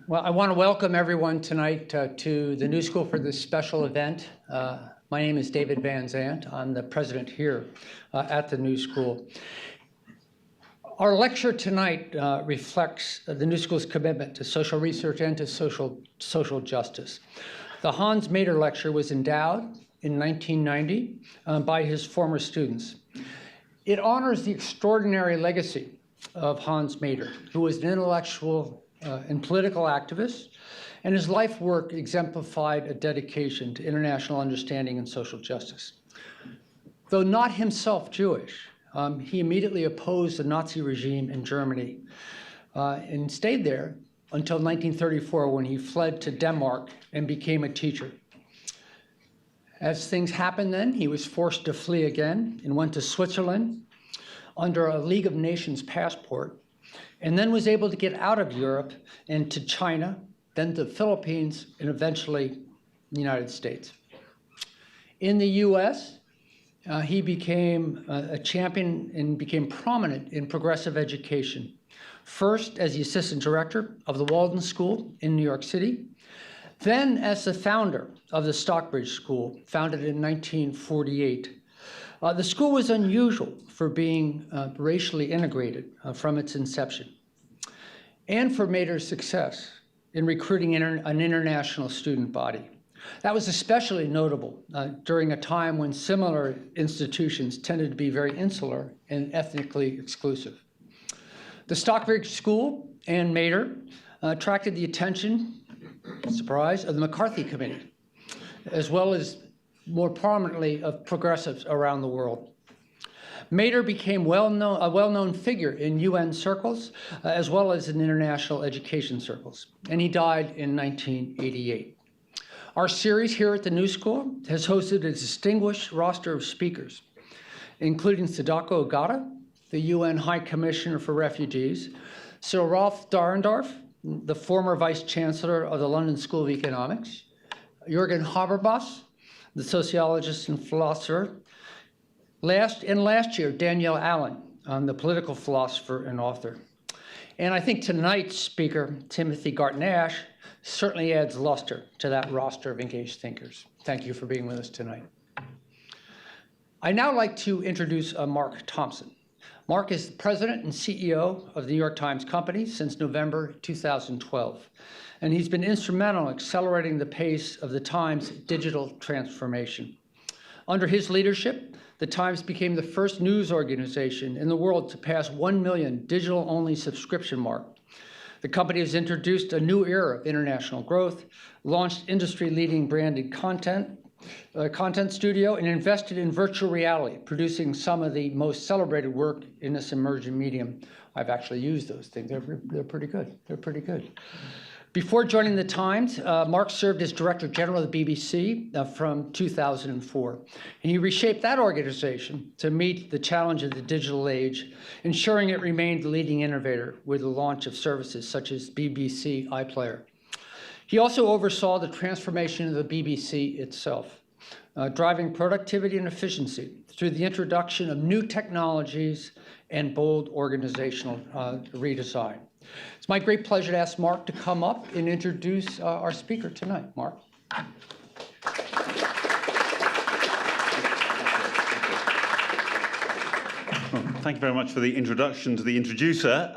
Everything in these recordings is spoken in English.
Well, I want to welcome everyone tonight to the New School for this special event. My name is David Van Zandt. I'm the president here at the New School. Our lecture tonight reflects the New School's commitment to social research and to social justice. The Hans Maeder Lecture was endowed in 1990 by his former students. It honors the extraordinary legacy of Hans Maeder, who was an intellectual and political activist, and his life work exemplified a dedication to international understanding and social justice. Though not himself Jewish, he immediately opposed the Nazi regime in Germany and stayed there until 1934 when he fled to Denmark and became a teacher. As things happened then, he was forced to flee again and went to Switzerland under a League of Nations passport, and then was able to get out of Europe and to China, then to the Philippines, and eventually the United States. In the US, he became a champion and became prominent in progressive education. First as the assistant director of the Walden School in New York City, then as the founder of the Stockbridge School, founded in 1948. The school was unusual for being racially integrated from its inception, and for Maeder's success in recruiting an international student body. That was especially notable during a time when similar institutions tended to be very insular and ethnically exclusive. The Stockbridge School and Maeder attracted the attention, surprise, of the McCarthy Committee, as well as more prominently of progressives around the world. Maeder became a well-known figure in UN circles, as well as in international education circles, and he died in 1988. Our series here at the New School has hosted a distinguished roster of speakers, including Sadako Ogata, the UN High Commissioner for Refugees, Sir Rolf Dahrendorf, the former Vice Chancellor of the London School of Economics, Jürgen Habermas, the sociologist and philosopher. Last year, Danielle Allen, the political philosopher and author. And I think tonight's speaker, Timothy Garton Ash, certainly adds luster to that roster of engaged thinkers. Thank you for being with us tonight. I'd now like to introduce Mark Thompson. Mark is the president and CEO of the New York Times Company since November 2012. And he's been instrumental in accelerating the pace of the Times' digital transformation. Under his leadership, the Times became the first news organization in the world to pass 1 million digital-only subscription mark. The company has introduced a new era of international growth, launched industry-leading branded content studio, and invested in virtual reality, producing some of the most celebrated work in this emerging medium. I've actually used those things. They're pretty good. They're pretty good. Before joining the Times, Mark served as Director General of the BBC from 2004. And he reshaped that organization to meet the challenge of the digital age, ensuring it remained the leading innovator with the launch of services such as BBC iPlayer. He also oversaw the transformation of the BBC itself, driving productivity and efficiency through the introduction of new technologies and bold organizational redesign. It's my great pleasure to ask Mark to come up and introduce our speaker tonight. Mark. Thank you very much for the introduction to the introducer.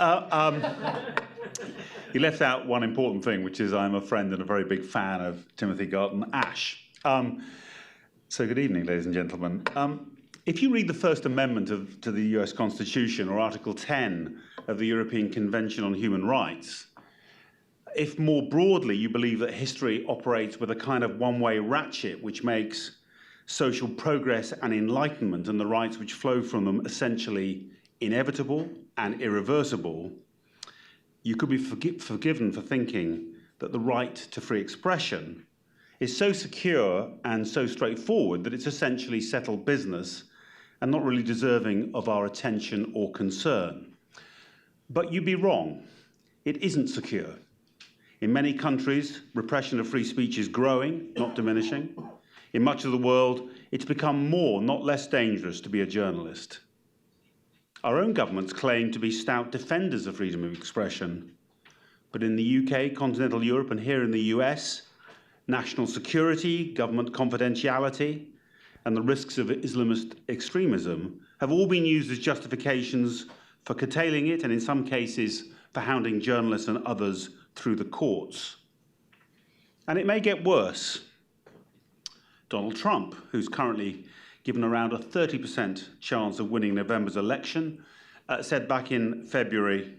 You left out one important thing, which is I'm a friend and a very big fan of Timothy Garton Ash. So good evening, ladies and gentlemen. If you read the First Amendment to the US Constitution, or Article 10 of the European Convention on Human Rights, if more broadly you believe that history operates with a kind of one-way ratchet which makes social progress and enlightenment and the rights which flow from them essentially inevitable and irreversible, you could be forgiven for thinking that the right to free expression is so secure and so straightforward that it's essentially settled business and not really deserving of our attention or concern. But you'd be wrong. It isn't secure. In many countries, repression of free speech is growing, not diminishing. In much of the world, it's become more, not less dangerous to be a journalist. Our own governments claim to be stout defenders of freedom of expression, But in the UK, continental Europe, and here in the US, national security, government confidentiality, and the risks of Islamist extremism have all been used as justifications for curtailing it, and in some cases, for hounding journalists and others through the courts. And it may get worse. Donald Trump, who's currently given around a 30% chance of winning November's election, said back in February,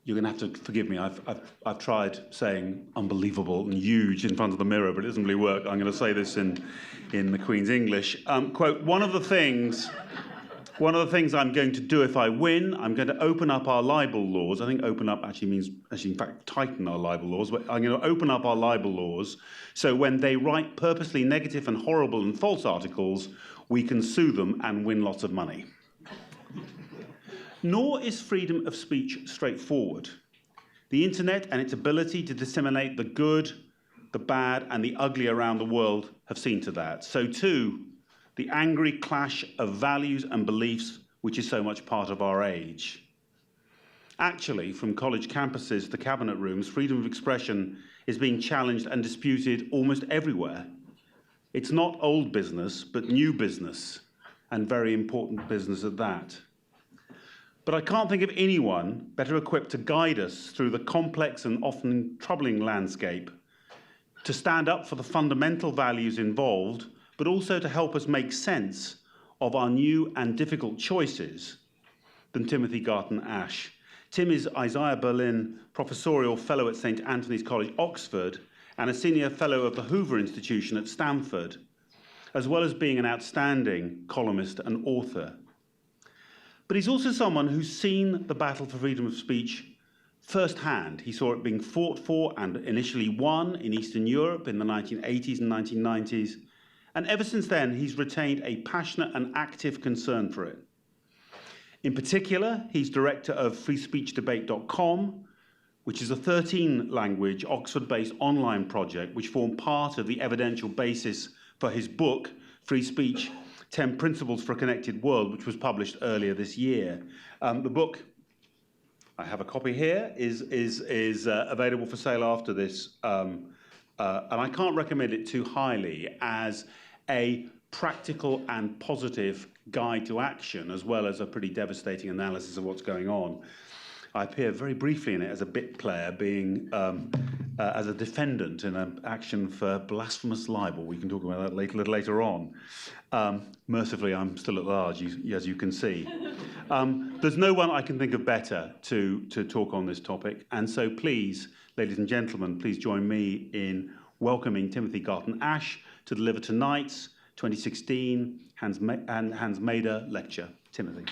you're going to have to forgive me, I've tried saying unbelievable and huge in front of the mirror, but it doesn't really work. I'm going to say this in the Queen's English. Quote, one of the things I'm going to do if I win, I'm going to open up our libel laws. I think open up actually means, in fact, tighten our libel laws. But I'm going to open up our libel laws so when they write purposely negative and horrible and false articles, we can sue them and win lots of money. Nor is freedom of speech straightforward. The internet and its ability to disseminate the good, the bad, and the ugly around the world have seen to that. So too, the angry clash of values and beliefs, which is so much part of our age. Actually, from college campuses to cabinet rooms, freedom of expression is being challenged and disputed almost everywhere. It's not old business, but new business, and very important business at that. But I can't think of anyone better equipped to guide us through the complex and often troubling landscape, to stand up for the fundamental values involved, but also to help us make sense of our new and difficult choices than Timothy Garton Ash. Tim is Isaiah Berlin Professorial Fellow at St. Anthony's College, Oxford, and a Senior Fellow of the Hoover Institution at Stanford, as well as being an outstanding columnist and author. But he's also someone who's seen the battle for freedom of speech firsthand. He saw it being fought for and initially won in Eastern Europe in the 1980s and 1990s. And ever since then, he's retained a passionate and active concern for it. In particular, he's director of freespeechdebate.com, which is a 13-language Oxford-based online project which formed part of the evidential basis for his book, Free Speech, 10 Principles for a Connected World, which was published earlier this year. The book, I have a copy here, is available for sale after this, and I can't recommend it too highly as a practical and positive guide to action, as well as a pretty devastating analysis of what's going on. I appear very briefly in it as a bit player, being as a defendant in an action for blasphemous libel. We can talk about that a little later on. Mercifully, I'm still at large, as you can see. There's no one I can think of better to talk on this topic. And so please, ladies and gentlemen, please join me in welcoming Timothy Garton Ash to deliver tonight's 2016 Hans Maeder lecture. Timothy.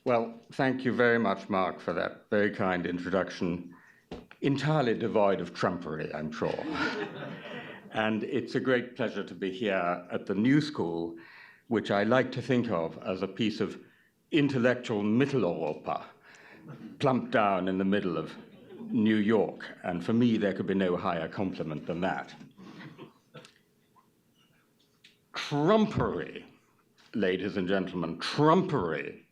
Well, thank you very much, Mark, for that very kind introduction. Entirely devoid of trumpery, I'm sure. And it's a great pleasure to be here at the New School, which I like to think of as a piece of intellectual Mitteleuropa, plumped down in the middle of New York. And for me, there could be no higher compliment than that. Trumpery, ladies and gentlemen, trumpery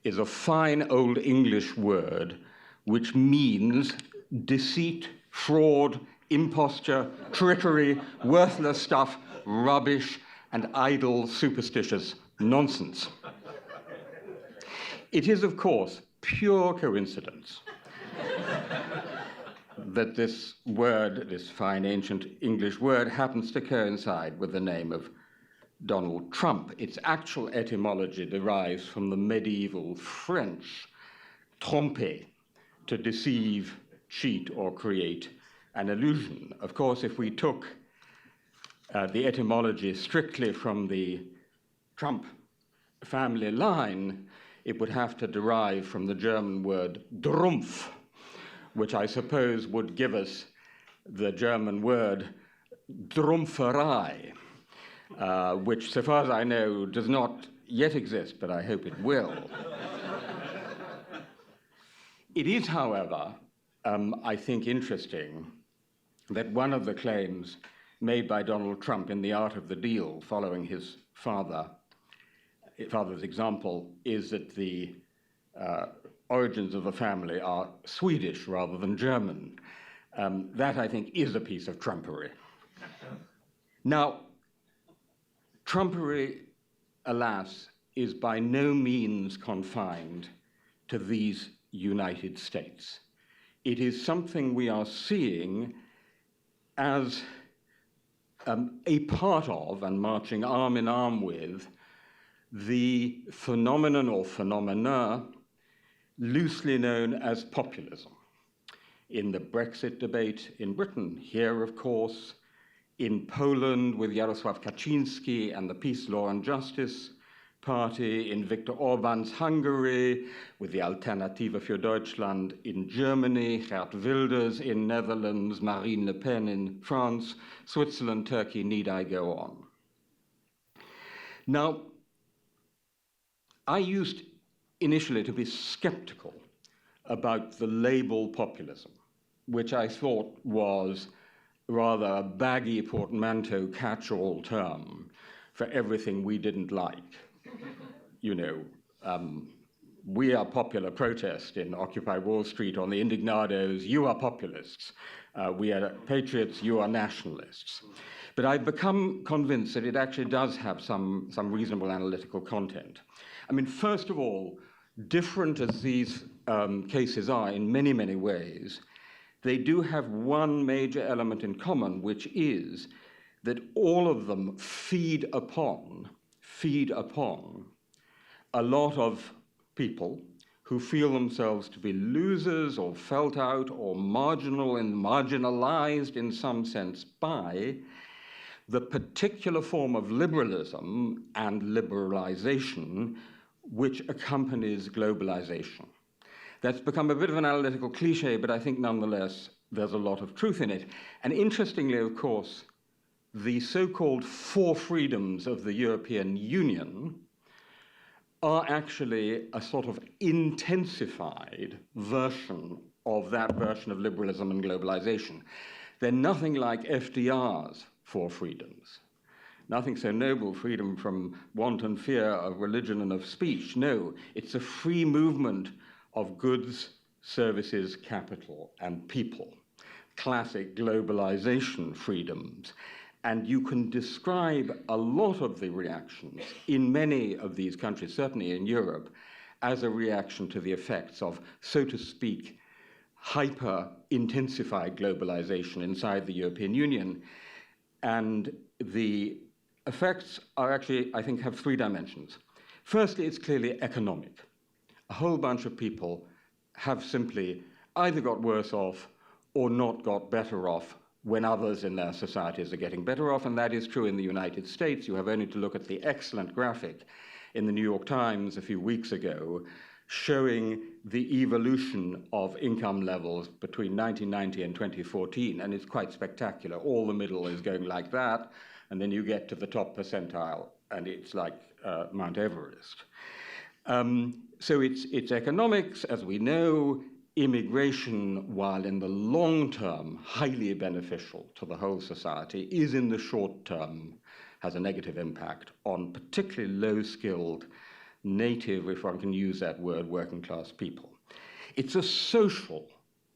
is a fine old English word which means deceit, fraud, imposture, trickery, worthless stuff, rubbish, and idle, superstitious nonsense. It is, of course, pure coincidence that this word, this fine ancient English word, happens to coincide with the name of Donald Trump. Its actual etymology derives from the medieval French tromper, to deceive, cheat, or create an illusion. Of course, if we took the etymology strictly from the Trump family line, it would have to derive from the German word Drumpf, which I suppose would give us the German word Drumpferei, which, so far as I know, does not yet exist, but I hope it will. It is, however, I think interesting that one of the claims made by Donald Trump in The Art of the Deal, following his father's example, is that the origins of the family are Swedish rather than German. That, I think, is a piece of trumpery. Now, trumpery, alas, is by no means confined to these United States. It is something we are seeing as a part of and marching arm in arm with the phenomenon or phenomena loosely known as populism. In the Brexit debate in Britain, here, of course, in Poland with Jarosław Kaczynski and the Peace, Law and Justice Party, in Viktor Orban's Hungary, with the Alternative für Deutschland in Germany, Geert Wilders in Netherlands, Marine Le Pen in France, Switzerland, Turkey, need I go on? Now, I used initially to be skeptical about the label populism, which I thought was rather a baggy portmanteau catch-all term for everything we didn't like. You know, we are popular protest in Occupy Wall Street on the indignados, you are populists. We are patriots, you are nationalists. But I've become convinced that it actually does have some reasonable analytical content. I mean, first of all, different as these cases are in many, many ways, they do have one major element in common, which is that all of them feed upon a lot of people who feel themselves to be losers or felt out or marginal and marginalized in some sense by the particular form of liberalism and liberalization which accompanies globalization. That's become a bit of an analytical cliche, but I think nonetheless there's a lot of truth in it. And interestingly, of course, the so-called four freedoms of the European Union are actually a sort of intensified version of that version of liberalism and globalization. They're nothing like FDR's four freedoms. Nothing so noble, freedom from wanton fear of religion and of speech. No, it's a free movement of goods, services, capital, and people. Classic globalization freedoms. And you can describe a lot of the reactions in many of these countries, certainly in Europe, as a reaction to the effects of, so to speak, hyper-intensified globalization inside the European Union. And the effects are actually, I think, have three dimensions. Firstly, it's clearly economic. A whole bunch of people have simply either got worse off or not got better off when others in their societies are getting better off, and that is true in the United States. You have only to look at the excellent graphic in the New York Times a few weeks ago showing the evolution of income levels between 1990 and 2014, and it's quite spectacular. All the middle is going like that, and then you get to the top percentile, and it's like Mount Everest. So it's economics, as we know. Immigration, while in the long term highly beneficial to the whole society, is in the short term has a negative impact on particularly low-skilled, native, if one can use that word, working-class people. It's a social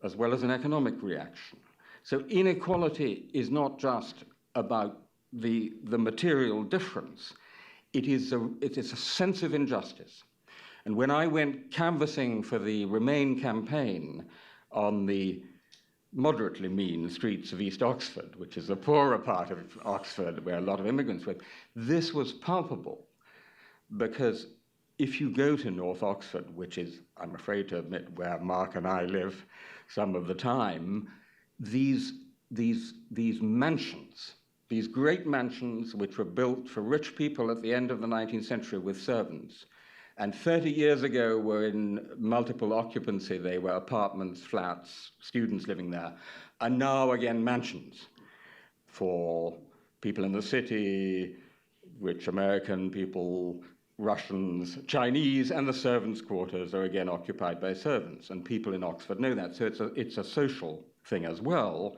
as well as an economic reaction. So inequality is not just about the material difference. It's a sense of injustice. And when I went canvassing for the Remain campaign on the moderately mean streets of East Oxford, which is the poorer part of Oxford where a lot of immigrants live, this was palpable. Because if you go to North Oxford, which is, I'm afraid to admit, where Mark and I live some of the time, these mansions, these great mansions which were built for rich people at the end of the 19th century with servants, and 30 years ago were in multiple occupancy. They were apartments, flats, students living there, are now again mansions for people in the city, rich American people, Russians, Chinese, and the servants' quarters are again occupied by servants, and people in Oxford know that. So it's a social thing as well.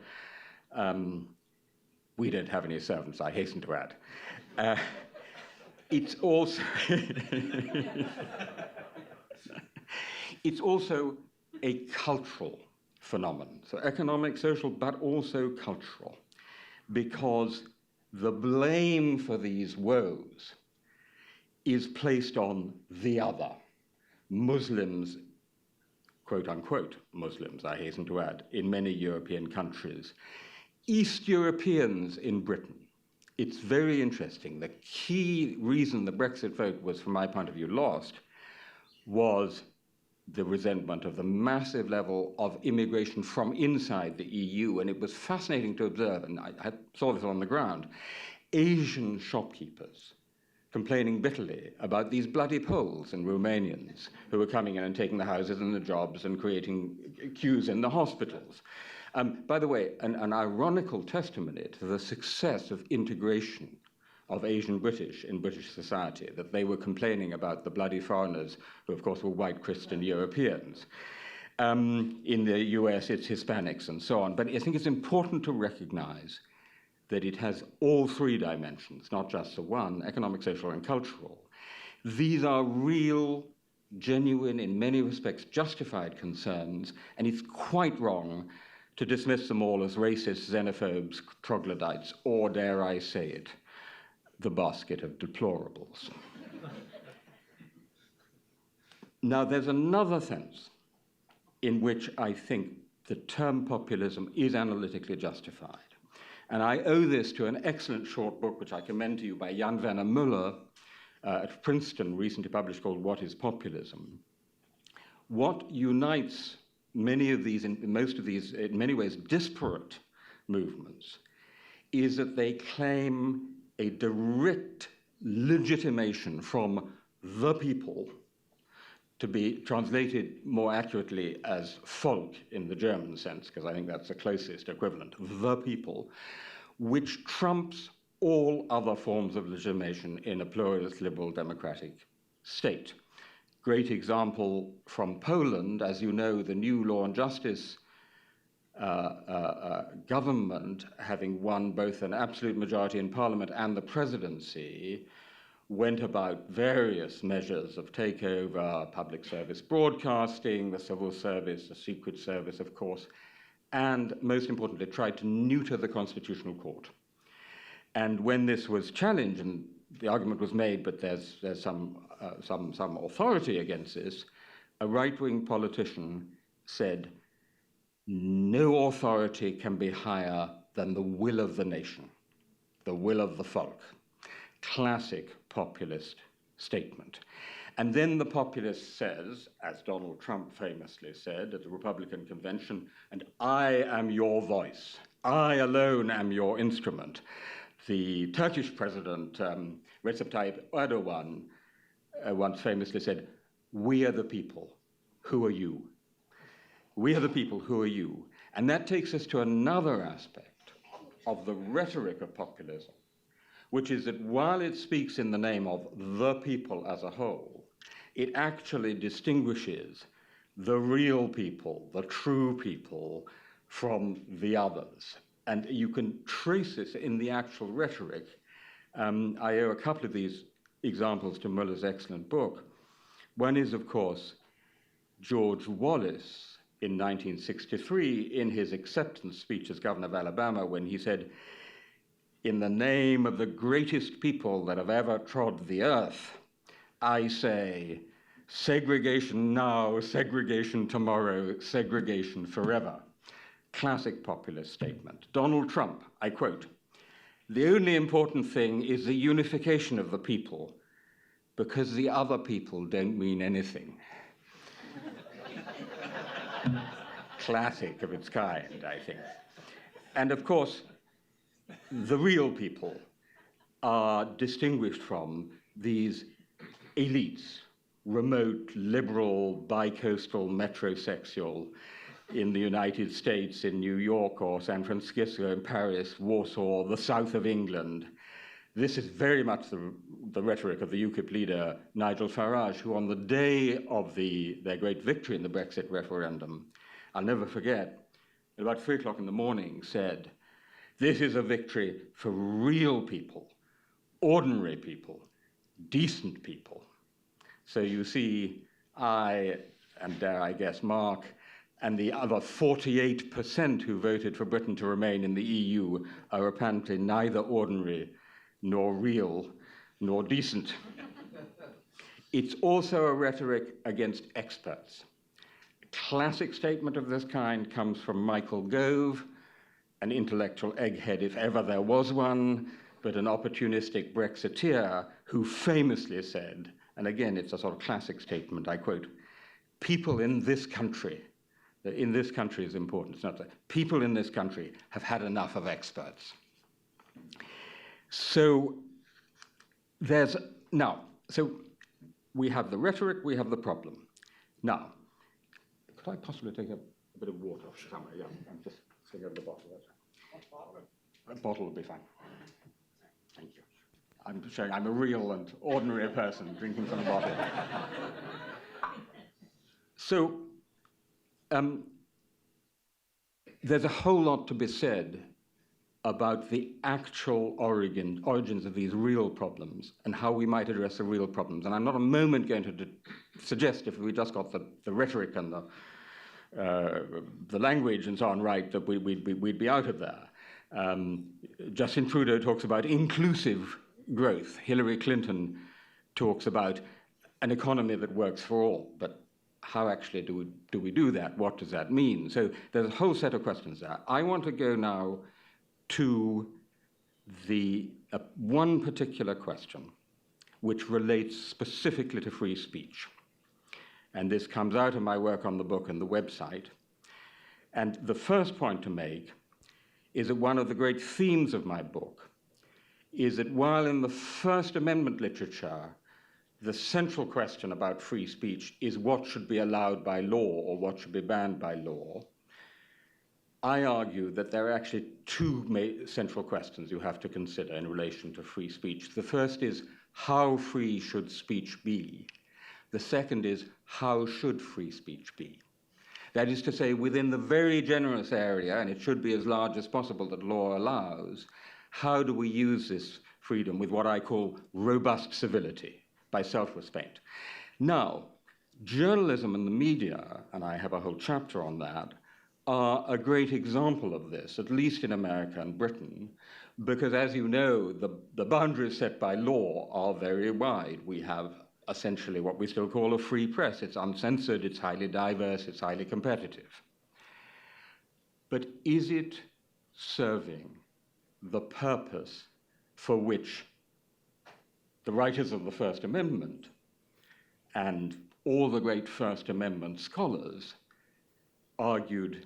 We don't have any servants, I hasten to add. It's also it's also a cultural phenomenon. So economic, social, but also cultural, because the blame for these woes is placed on the other. Muslims, quote unquote Muslims, I hasten to add, in many European countries. East Europeans in Britain. It's very interesting. The key reason the Brexit vote was, from my point of view, lost was the resentment of the massive level of immigration from inside the EU. And it was fascinating to observe, and I saw this on the ground, Asian shopkeepers complaining bitterly about these bloody Poles and Romanians who were coming in and taking the houses and the jobs and creating queues in the hospitals. By the way, an ironical testimony to the success of integration of Asian British in British society, that they were complaining about the bloody foreigners, who of course were white Christian Europeans. In the US, it's Hispanics and so on. But I think it's important to recognize that it has all three dimensions, not just the one, economic, social, and cultural. These are real, genuine, in many respects, justified concerns, and it's quite wrong to dismiss them all as racists, xenophobes, troglodytes, or, dare I say it, the basket of deplorables. Now, there's another sense in which I think the term populism is analytically justified. And I owe this to an excellent short book, which I commend to you, by Jan Werner Müller at Princeton, recently published, called What is Populism? What unites many of these, most of these, in many ways, disparate movements, is that they claim a direct legitimation from the people, to be translated more accurately as Volk in the German sense, because I think that's the closest equivalent, the people, which trumps all other forms of legitimation in a pluralist, liberal, democratic state. Great example from Poland. As you know, the new Law and Justice government, having won both an absolute majority in parliament and the presidency, went about various measures of takeover, public service broadcasting, the civil service, the secret service, of course, and most importantly, tried to neuter the Constitutional Court. And when this was challenged, and the argument was made, but there's some authority against this, a right-wing politician said, no authority can be higher than the will of the nation, the will of the folk. Classic populist statement. And then the populist says, as Donald Trump famously said at the Republican convention, and I am your voice. I alone am your instrument. The Turkish president, Recep Tayyip Erdogan, once famously said, we are the people, who are you? We are the people, who are you? And that takes us to another aspect of the rhetoric of populism, which is that while it speaks in the name of the people as a whole, it actually distinguishes the real people, the true people, from the others. And you can trace this in the actual rhetoric. I owe a couple of these examples to Müller's excellent book. One is, of course, George Wallace in 1963, in his acceptance speech as governor of Alabama, when he said, in the name of the greatest people that have ever trod the earth, I say, segregation now, segregation tomorrow, segregation forever. Classic populist statement. Donald Trump, I quote, the only important thing is the unification of the people, because the other people don't mean anything. Classic of its kind, I think. And of course, the real people are distinguished from these elites, remote, liberal, bi-coastal, metrosexual in the United States, in New York or San Francisco, in Paris, Warsaw, the south of England. This is very much the rhetoric of the UKIP leader, Nigel Farage, who on the day of their great victory in the Brexit referendum, I'll never forget, at about 3 o'clock in the morning, said, This is a victory for real people, ordinary people, decent people. So you see, I, and dare I guess Mark, and the other 48% who voted for Britain to remain in the EU are apparently neither ordinary, nor real, nor decent. It's also a rhetoric against experts. A classic statement of this kind comes from Michael Gove, an intellectual egghead if ever there was one, but an opportunistic Brexiteer who famously said, and again it's a sort of classic statement, I quote, "People in this country," in this country is important, it's not that, "people in this country have had enough of experts." So so we have the rhetoric, we have the problem. Now, could I possibly take a bit of water somewhere? Yeah, I'm just thinking of the bottle. A bottle will be fine. Thank you. I'm showing I'm a real and ordinary person drinking from a bottle. So there's a whole lot to be said about the actual origins of these real problems and how we might address the real problems. And I'm not a moment going to suggest if we just got the rhetoric and the language and so on right that we'd be out of there. Justin Trudeau talks about inclusive growth. Hillary Clinton talks about an economy that works for all. But how actually do we do that? What does that mean? So there's a whole set of questions there. I want to go now to the one particular question which relates specifically to free speech. And this comes out of my work on the book and the website. And the first point to make is that one of the great themes of my book is that while in the First Amendment literature, the central question about free speech is what should be allowed by law or what should be banned by law, I argue that there are actually two central questions you have to consider in relation to free speech. The first is, how free should speech be? The second is, how should free speech be? That is to say, within the very generous area, and it should be as large as possible that law allows, how do we use this freedom with what I call robust civility, by self-respect? Now, journalism and the media, and I have a whole chapter on that, are a great example of this, at least in America and Britain, because as you know, the boundaries set by law are very wide. We have essentially what we still call a free press. It's uncensored, it's highly diverse, it's highly competitive. But is it serving the purpose for which the writers of the First Amendment and all the great First Amendment scholars argued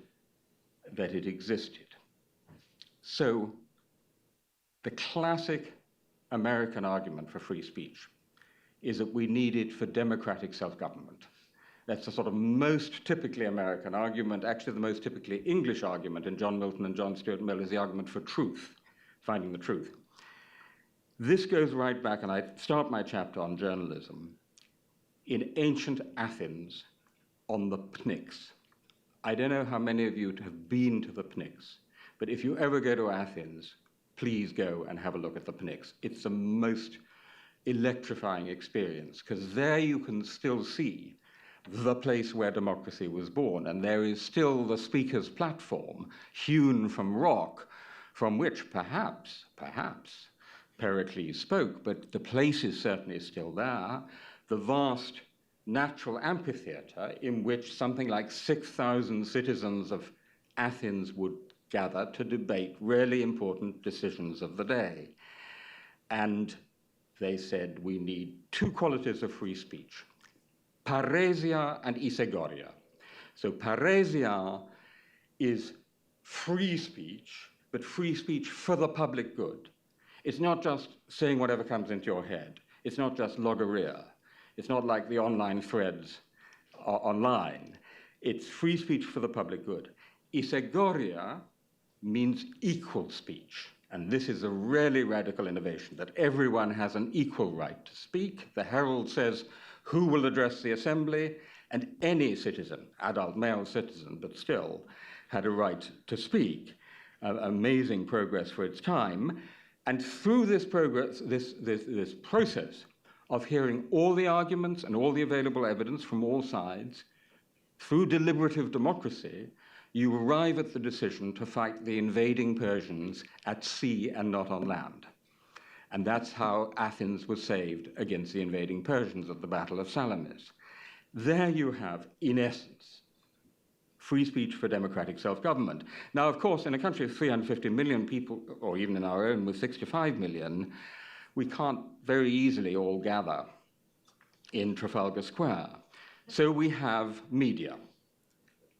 that it existed? So the classic American argument for free speech is that we need it for democratic self-government. That's the sort of most typically American argument. Actually, the most typically English argument in John Milton and John Stuart Mill is the argument for truth, finding the truth. This goes right back, and I start my chapter on journalism, in ancient Athens on the Pnyx. I don't know how many of you have been to the Pnyx, but if you ever go to Athens, please go and have a look at the Pnyx. It's the most electrifying experience, because there you can still see the place where democracy was born, and there is still the speaker's platform hewn from rock, from which perhaps Pericles spoke, but the place is certainly still there. The vast natural amphitheater in which something like 6,000 citizens of Athens would gather to debate really important decisions of the day. And they said we need two qualities of free speech, paresia and isegoria. So paresia is free speech, but free speech for the public good. It's not just saying whatever comes into your head. It's not just logoria. It's not like the online threads online. It's free speech for the public good. Isegoria means equal speech. And this is a really radical innovation, that everyone has an equal right to speak. The Herald says who will address the assembly, and any citizen, adult male citizen, but still, had a right to speak. amazing progress for its time. And through this progress, this process of hearing all the arguments and all the available evidence from all sides, through deliberative democracy, you arrive at the decision to fight the invading Persians at sea and not on land. And that's how Athens was saved against the invading Persians at the Battle of Salamis. There you have, in essence, free speech for democratic self-government. Now, of course, in a country of 350 million people, or even in our own with 65 million, we can't very easily all gather in Trafalgar Square. So we have media.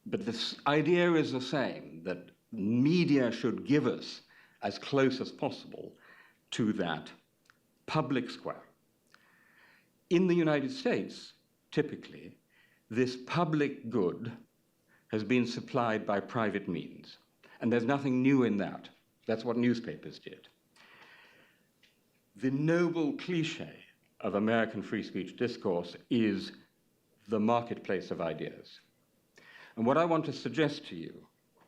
But this idea is the same, that media should give us as close as possible to that public square. In the United States, typically, this public good has been supplied by private means. And there's nothing new in that. That's what newspapers did. The noble cliche of American free speech discourse is the marketplace of ideas. And what I want to suggest to you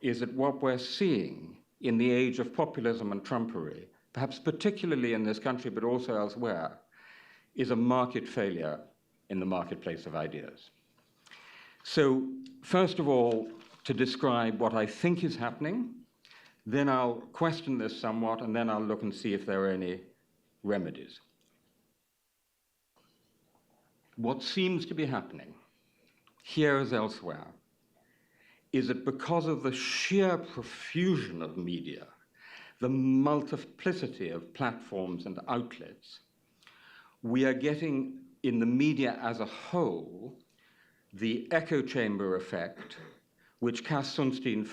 is that what we're seeing in the age of populism and Trumpery, perhaps particularly in this country but also elsewhere, is a market failure in the marketplace of ideas. So, first of all, to describe what I think is happening, then I'll question this somewhat, and then I'll look and see if there are any remedies. What seems to be happening, here as elsewhere, is that because of the sheer profusion of media, the multiplicity of platforms and outlets, we are getting, in the media as a whole, the echo chamber effect, which Cass Sunstein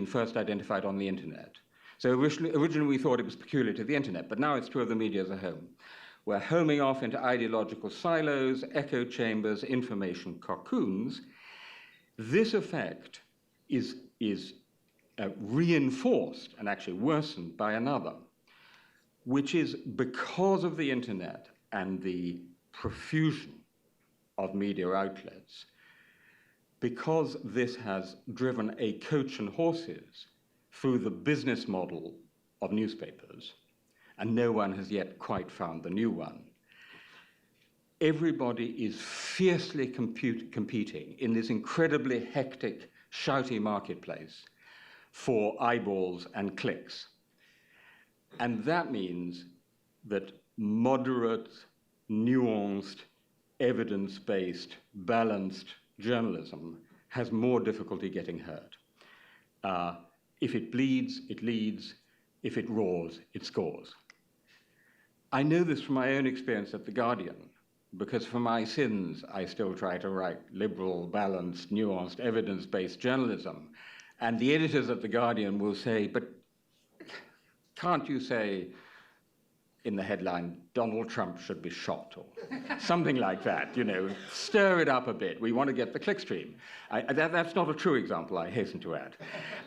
first identified on the internet. So originally we thought it was peculiar to the internet, but now it's true of the media as a whole. We're homing off into ideological silos, echo chambers, information cocoons. This effect is reinforced and actually worsened by another, which is because of the internet and the profusion of media outlets, because this has driven a coach and horses through the business model of newspapers, and no one has yet quite found the new one. Everybody is fiercely competing in this incredibly hectic, shouty marketplace for eyeballs and clicks. And that means that moderate, nuanced, evidence-based, balanced journalism has more difficulty getting heard. If it bleeds, it leads. If it roars, it scores. I know this from my own experience at The Guardian, because for my sins, I still try to write liberal, balanced, nuanced, evidence-based journalism. And the editors at The Guardian will say, but can't you say in the headline, Donald Trump should be shot, or something like that, you know, stir it up a bit. We want to get the clickstream. That's not a true example, I hasten to add.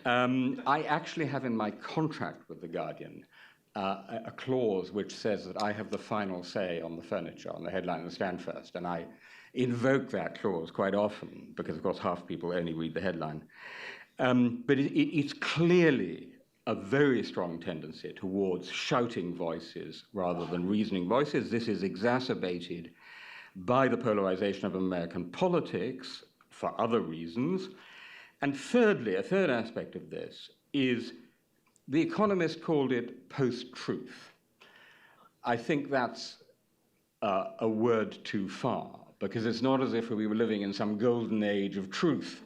I actually have in my contract with The Guardian a clause which says that I have the final say on the furniture, on the headline and stand first, and I invoke that clause quite often, because of course half people only read the headline. But it's clearly a very strong tendency towards shouting voices rather than reasoning voices. This is exacerbated by the polarization of American politics for other reasons. And thirdly, a third aspect of this is The Economist called it post-truth. I think that's a word too far, because it's not as if we were living in some golden age of truth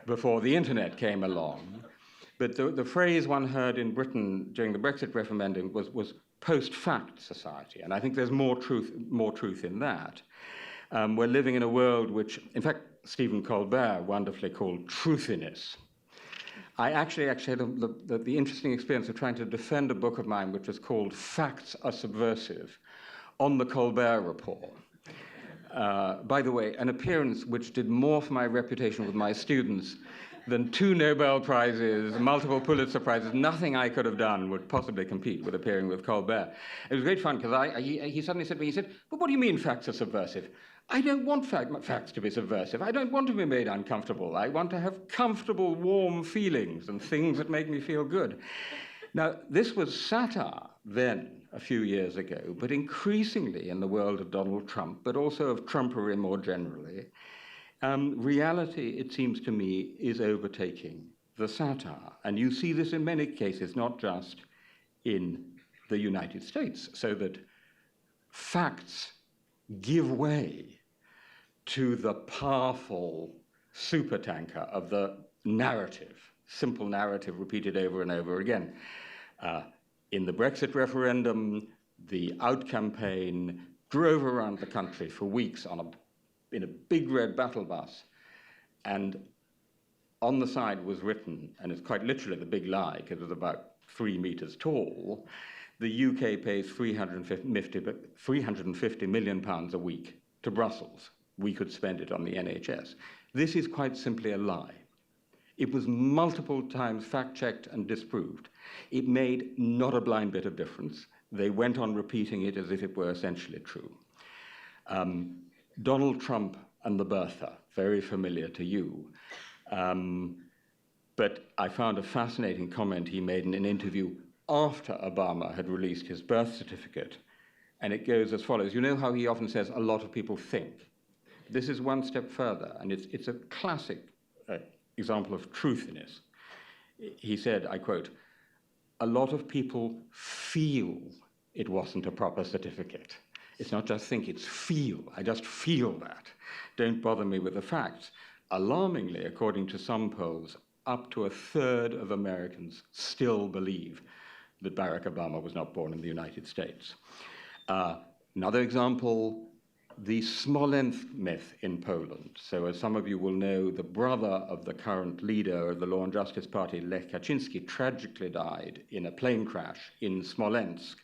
before the internet came along. But the phrase one heard in Britain during the Brexit referendum was post-fact society, and I think there's more truth in that. We're living in a world which, in fact, Stephen Colbert wonderfully called truthiness. I actually had the interesting experience of trying to defend a book of mine which was called Facts Are Subversive, on the Colbert Report. By the way, an appearance which did more for my reputation with my students than 2 Nobel Prizes, multiple Pulitzer Prizes. Nothing I could have done would possibly compete with appearing with Colbert. It was great fun because he suddenly said to me, he said, "But what do you mean facts are subversive? I don't want facts to be subversive. I don't want to be made uncomfortable. I want to have comfortable, warm feelings and things that make me feel good." Now, this was satire then, a few years ago, but increasingly in the world of Donald Trump, but also of Trumpery more generally, reality, it seems to me, is overtaking the satire. And you see this in many cases, not just in the United States, so that facts give way to the powerful supertanker of the narrative, simple narrative repeated over and over again. In the Brexit referendum, the Out campaign drove around the country for weeks in a big red battle bus, and on the side was written, and it's quite literally the big lie, because it was about 3 meters tall, the UK pays £350 million a week to Brussels. We could spend it on the NHS. This is quite simply a lie. It was multiple times fact-checked and disproved. It made not a blind bit of difference. They went on repeating it as if it were essentially true. Donald Trump and the Bertha, very familiar to you. But I found a fascinating comment he made in an interview after Obama had released his birth certificate. And it goes as follows. You know how he often says, "A lot of people think." This is one step further, and it's a classic example of truthiness. He said, I quote, "A lot of people feel it wasn't a proper certificate. It's not just think, it's feel. I just feel that. Don't bother me with the facts." Alarmingly, according to some polls, up to 1/3 of Americans still believe that Barack Obama was not born in the United States. Another example, the Smolensk myth in Poland. So as some of you will know, the brother of the current leader of the Law and Justice Party, Lech Kaczynski, tragically died in a plane crash in Smolensk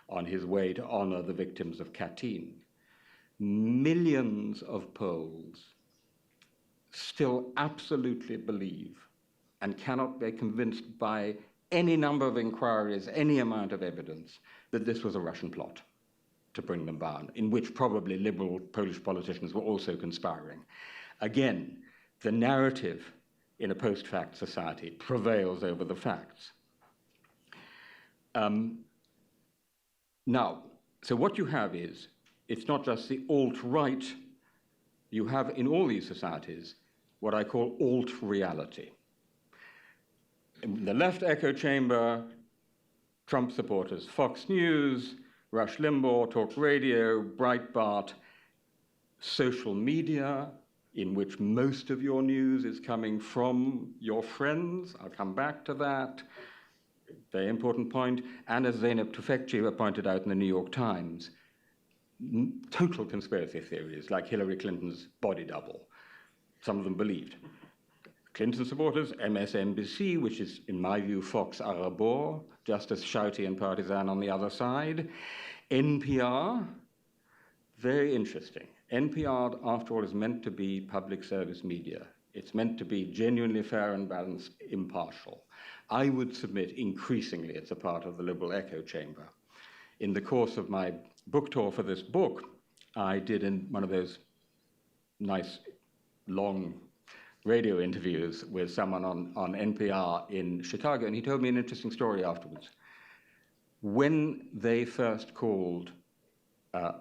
on his way to honor the victims of Katyn. Millions of Poles still absolutely believe and cannot be convinced by any number of inquiries, any amount of evidence, that this was a Russian plot to bring them down, in which probably liberal Polish politicians were also conspiring. Again, the narrative in a post-fact society prevails over the facts. Now, so what you have is, it's not just the alt-right, you have in all these societies what I call alt-reality. In the left echo chamber, Trump supporters, Fox News, Rush Limbaugh, Talk Radio, Breitbart, social media, in which most of your news is coming from your friends. I'll come back to that. Very important point. And as Zeynep Tufekci pointed out in the New York Times, total conspiracy theories, like Hillary Clinton's body double. Some of them believed. Clinton supporters, MSNBC, which is, in my view, Fox à rebord, just as shouty and partisan on the other side. NPR, very interesting. NPR, after all, is meant to be public service media. It's meant to be genuinely fair and balanced, impartial. I would submit increasingly it's a part of the liberal echo chamber. In the course of my book tour for this book, I did in one of those nice, long radio interviews with someone on NPR in Chicago, and he told me an interesting story afterwards. When they first called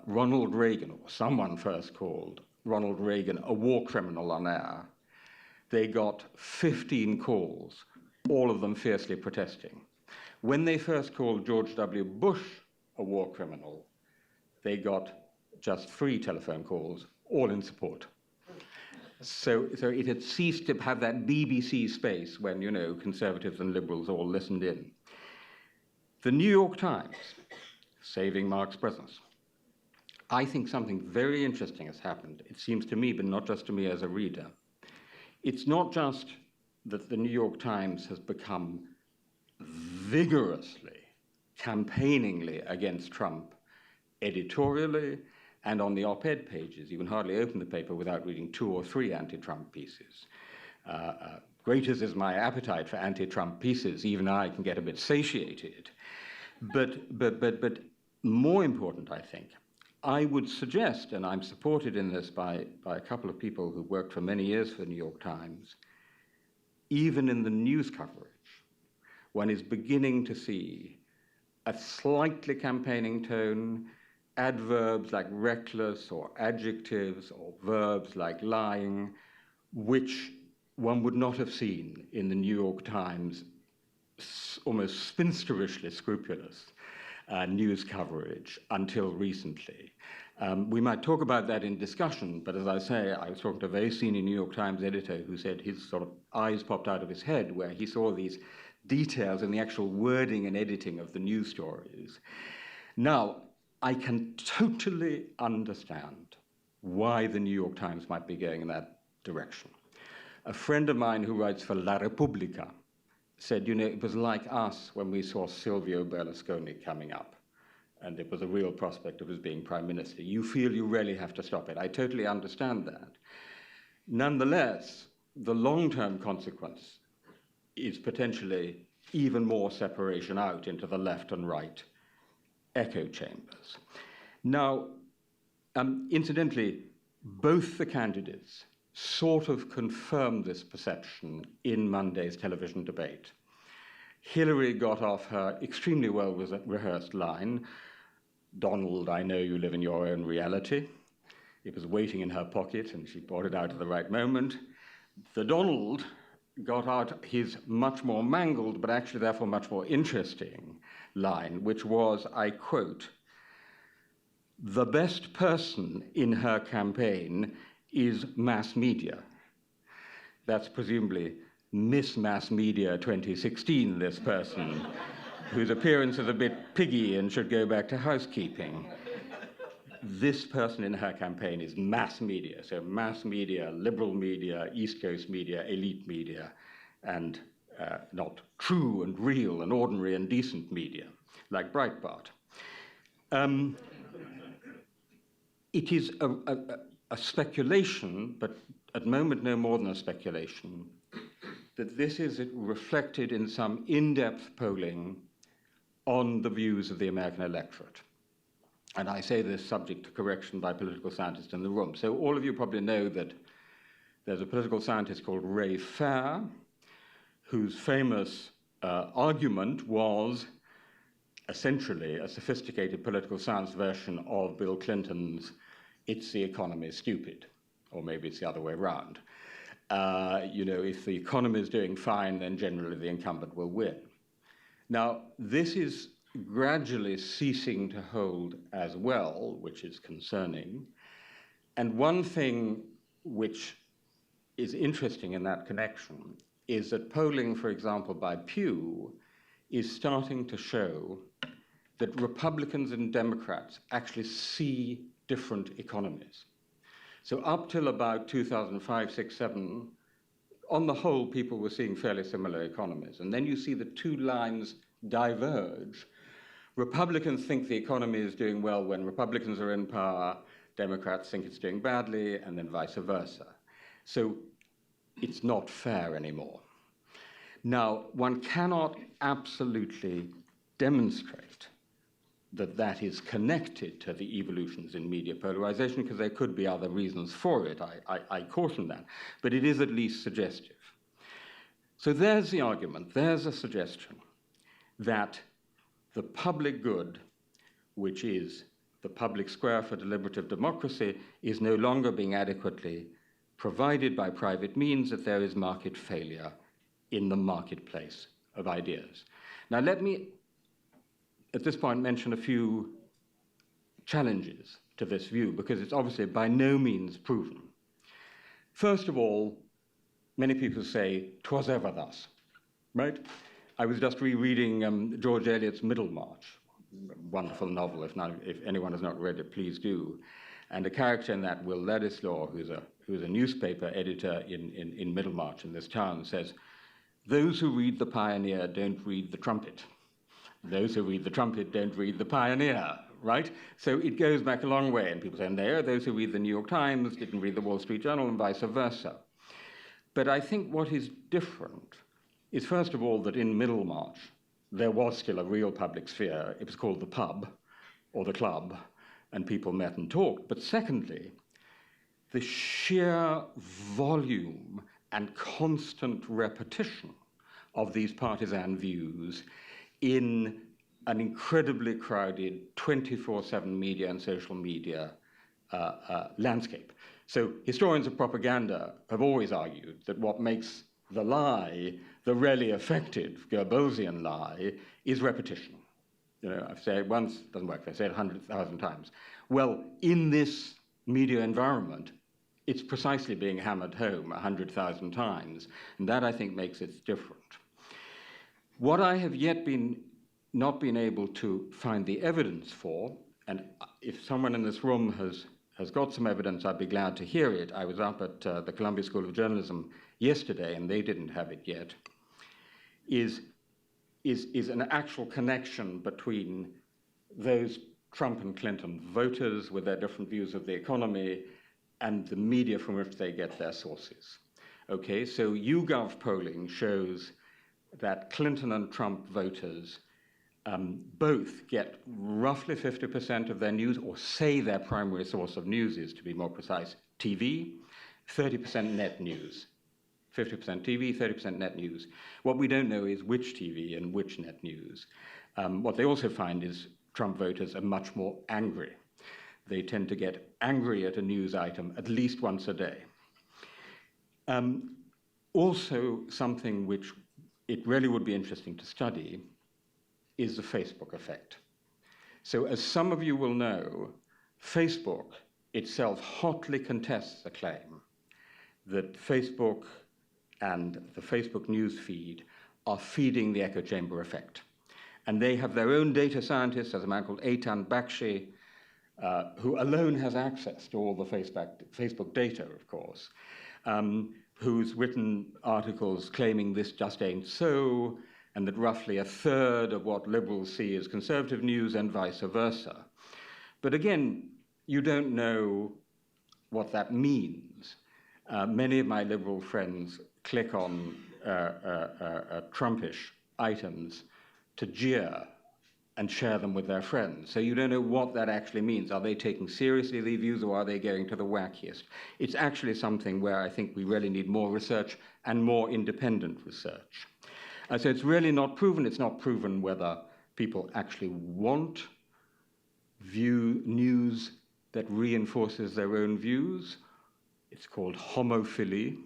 Ronald Reagan, or someone first called Ronald Reagan a war criminal on air, they got 15 calls, all of them fiercely protesting. When they first called George W. Bush a war criminal, they got just 3 telephone calls, all in support. So it had ceased to have that BBC space when, you know, conservatives and liberals all listened in. The New York Times, saving Mark's presence. I think something very interesting has happened, it seems to me, but not just to me as a reader. It's not just that the New York Times has become vigorously, campaigningly against Trump, editorially, and on the op-ed pages. You can hardly open the paper without reading 2 or 3 anti-Trump pieces. great as is my appetite for anti-Trump pieces, even I can get a bit satiated. But more important, I think, I would suggest, and I'm supported in this by a couple of people who worked for many years for the New York Times, even in the news coverage, one is beginning to see a slightly campaigning tone, adverbs like reckless or adjectives or verbs like lying, which one would not have seen in the New York Times almost spinsterishly scrupulous news coverage until recently. We might talk about that in discussion, but as I say, I was talking to a very senior New York Times editor who said his sort of eyes popped out of his head where he saw these details in the actual wording and editing of the news stories. Now, I can totally understand why the New York Times might be going in that direction. A friend of mine who writes for La Repubblica said, you know, it was like us when we saw Silvio Berlusconi coming up, and it was a real prospect of his being prime minister. You feel you really have to stop it. I totally understand that. Nonetheless, the long-term consequence is potentially even more separation out into the left and right echo chambers. Now, incidentally, both the candidates sort of confirmed this perception in Monday's television debate. Hillary got off her extremely well-rehearsed line, "Donald, I know you live in your own reality." It was waiting in her pocket, and she brought it out at the right moment. The Donald got out his much more mangled, but actually therefore much more interesting line, which was, I quote, "The best person in her campaign is mass media." That's presumably Miss Mass Media 2016, this person, whose appearance is a bit piggy and should go back to housekeeping. This person in her campaign is mass media, so mass media, liberal media, East Coast media, elite media, and not true and real and ordinary and decent media, like Breitbart. It is a speculation, but at the moment no more than a speculation, that this is reflected in some in-depth polling on the views of the American electorate. And I say this subject to correction by political scientists in the room. So all of you probably know that there's a political scientist called Ray Fair, whose famous argument was essentially a sophisticated political science version of Bill Clinton's "it's the economy, stupid," or maybe it's the other way around. You know, if the economy is doing fine, then generally the incumbent will win. Now, this is gradually ceasing to hold as well, which is concerning. And one thing which is interesting in that connection is that polling, for example, by Pew, is starting to show that Republicans and Democrats actually see different economies. So up till about 2005, 6, 7, on the whole, people were seeing fairly similar economies. And then you see the two lines diverge. Republicans think the economy is doing well when Republicans are in power, Democrats think it's doing badly, and then vice versa. So it's not fair anymore. Now, one cannot absolutely demonstrate that that is connected to the evolutions in media polarization, because there could be other reasons for it. I caution that. But it is at least suggestive. So there's the argument, there's a suggestion that the public good, which is the public square for deliberative democracy, is no longer being adequately provided by private means, that there is market failure in the marketplace of ideas. Now let me, at this point, mention a few challenges to this view, because it's obviously by no means proven. First of all, many people say, "'Twas ever thus," right? I was just rereading George Eliot's Middlemarch, wonderful novel. If anyone has not read it, please do. And a character in that, Will Ladislaw, who's a newspaper editor in Middlemarch in this town, says, "Those who read the Pioneer don't read the Trumpet. Those who read the Trumpet don't read the Pioneer," right? So it goes back a long way, and people say, and there, those who read the New York Times didn't read the Wall Street Journal, and vice versa. But I think what is different is, first of all, that in Middlemarch, there was still a real public sphere. It was called the pub or the club, and people met and talked. But secondly, the sheer volume and constant repetition of these partisan views in an incredibly crowded 24/7 media and social media landscape. So historians of propaganda have always argued that what makes the lie, the really effective Goebbelsian lie, is repetition. You know, I've said it once, it doesn't work, I've said it 100,000 times. Well, in this media environment, it's precisely being hammered home 100,000 times, and that, I think, makes it different. What I have yet not been able to find the evidence for, and if someone in this room has got some evidence, I'd be glad to hear it. I was up at the Columbia School of Journalism yesterday, and they didn't have it yet, is an actual connection between those Trump and Clinton voters with their different views of the economy and the media from which they get their sources. Okay, so YouGov polling shows that Clinton and Trump voters both get roughly 50% of their news, or say their primary source of news is, to be more precise, TV, 30% net news. 50% TV, 30% net news. What we don't know is which TV and which net news. What they also find is Trump voters are much more angry. They tend to get angry at a news item at least once a day. Also, something which it really would be interesting to study is the Facebook effect. So as some of you will know, Facebook itself hotly contests the claim that Facebook and the Facebook news feed are feeding the echo chamber effect. And they have their own data scientists, there's a man called Eitan Bakshi, who alone has access to all the Facebook data, of course, who's written articles claiming this just ain't so, and that roughly a third of what liberals see as conservative news and vice versa. But again, you don't know what that means. Many of my liberal friends click on Trumpish items to jeer and share them with their friends. So you don't know what that actually means. Are they taking seriously the views, or are they going to the wackiest? It's actually something where I think we really need more research and more independent research. So it's really not proven. It's not proven whether people actually want view news that reinforces their own views. It's called homophily.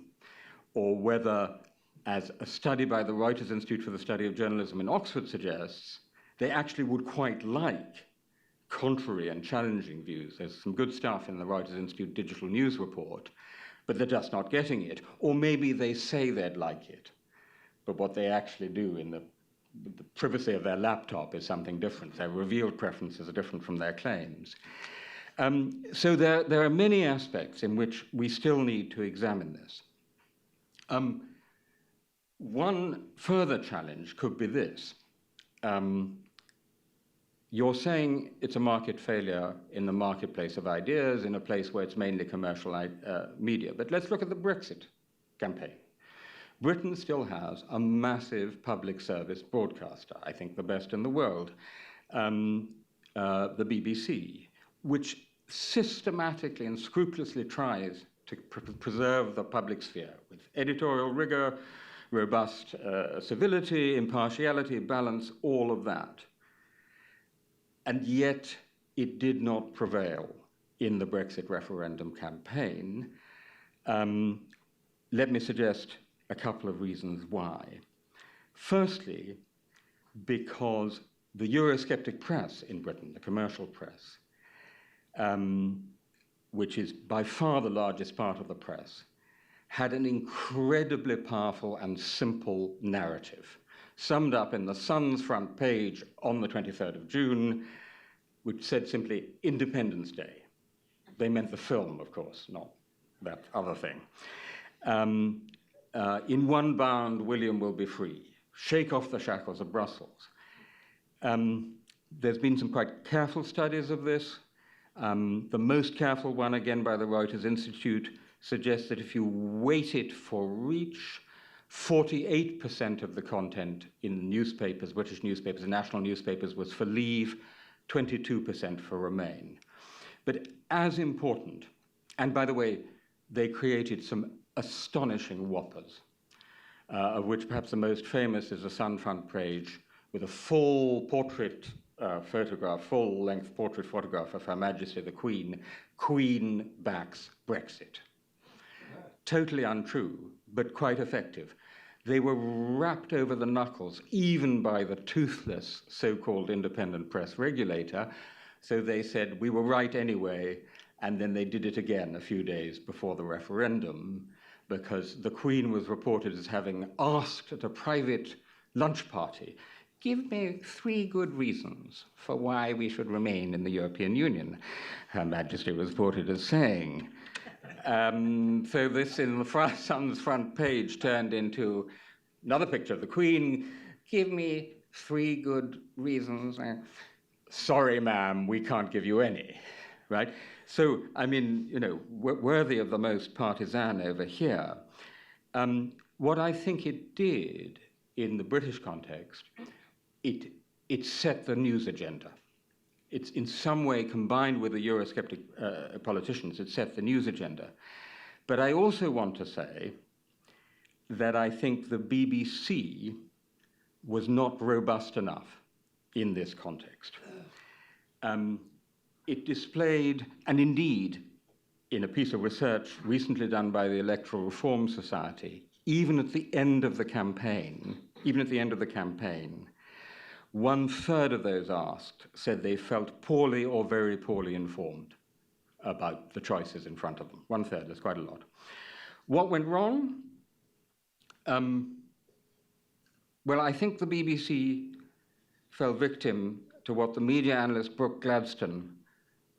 Or whether, as a study by the Reuters Institute for the Study of Journalism in Oxford suggests, they actually would quite like contrary and challenging views. There's some good stuff in the Reuters Institute Digital News Report, but they're just not getting it. Or maybe they say they'd like it, but what they actually do in the privacy of their laptop is something different. Their revealed preferences are different from their claims. So there are many aspects in which we still need to examine this. One further challenge could be this. You're saying it's a market failure in the marketplace of ideas, in a place where it's mainly commercial media. But let's look at the Brexit campaign. Britain still has a massive public service broadcaster, I think the best in the world, the BBC, which systematically and scrupulously tries to preserve the public sphere with editorial rigor, robust civility, impartiality, balance, all of that. And yet it did not prevail in the Brexit referendum campaign. Let me suggest a couple of reasons why. Firstly, because the Eurosceptic press in Britain, the commercial press, which is by far the largest part of the press, had an incredibly powerful and simple narrative, summed up in the Sun's front page on the 23rd of June, which said simply, Independence Day. They meant the film, of course, not that other thing. In one bound, William will be free. Shake off the shackles of Brussels. There's been some quite careful studies of this. The most careful one, again by the Reuters Institute, suggests that if you weight it for reach, 48% of the content in newspapers, British newspapers, national newspapers, was for Leave, 22% for Remain. But as important, and by the way, they created some astonishing whoppers, of which perhaps the most famous is a Sun front page with a full portrait photograph, full-length portrait photograph of Her Majesty the Queen. Queen backs Brexit. Totally untrue, but quite effective. They were wrapped over the knuckles, even by the toothless so-called independent press regulator. So they said, we were right anyway, and then they did it again a few days before the referendum, because the Queen was reported as having asked at a private lunch party, give me 3 good reasons for why we should remain in the European Union. Her Majesty was reported as saying. So this in the Sun's front page turned into another picture of the Queen. Give me 3 good reasons. Sorry, ma'am, we can't give you any, right? So, I mean, you know, worthy of the most partisan over here. What I think it did in the British context, it set the news agenda. It's in some way combined with the Eurosceptic politicians, it set the news agenda. But I also want to say that I think the BBC was not robust enough in this context. It displayed, and indeed, in a piece of research recently done by the Electoral Reform Society, even at the end of the campaign, 1/3 of those asked said they felt poorly or very poorly informed about the choices in front of them. 1/3, that's quite a lot. What went wrong? Well, I think the BBC fell victim to what the media analyst Brooke Gladstone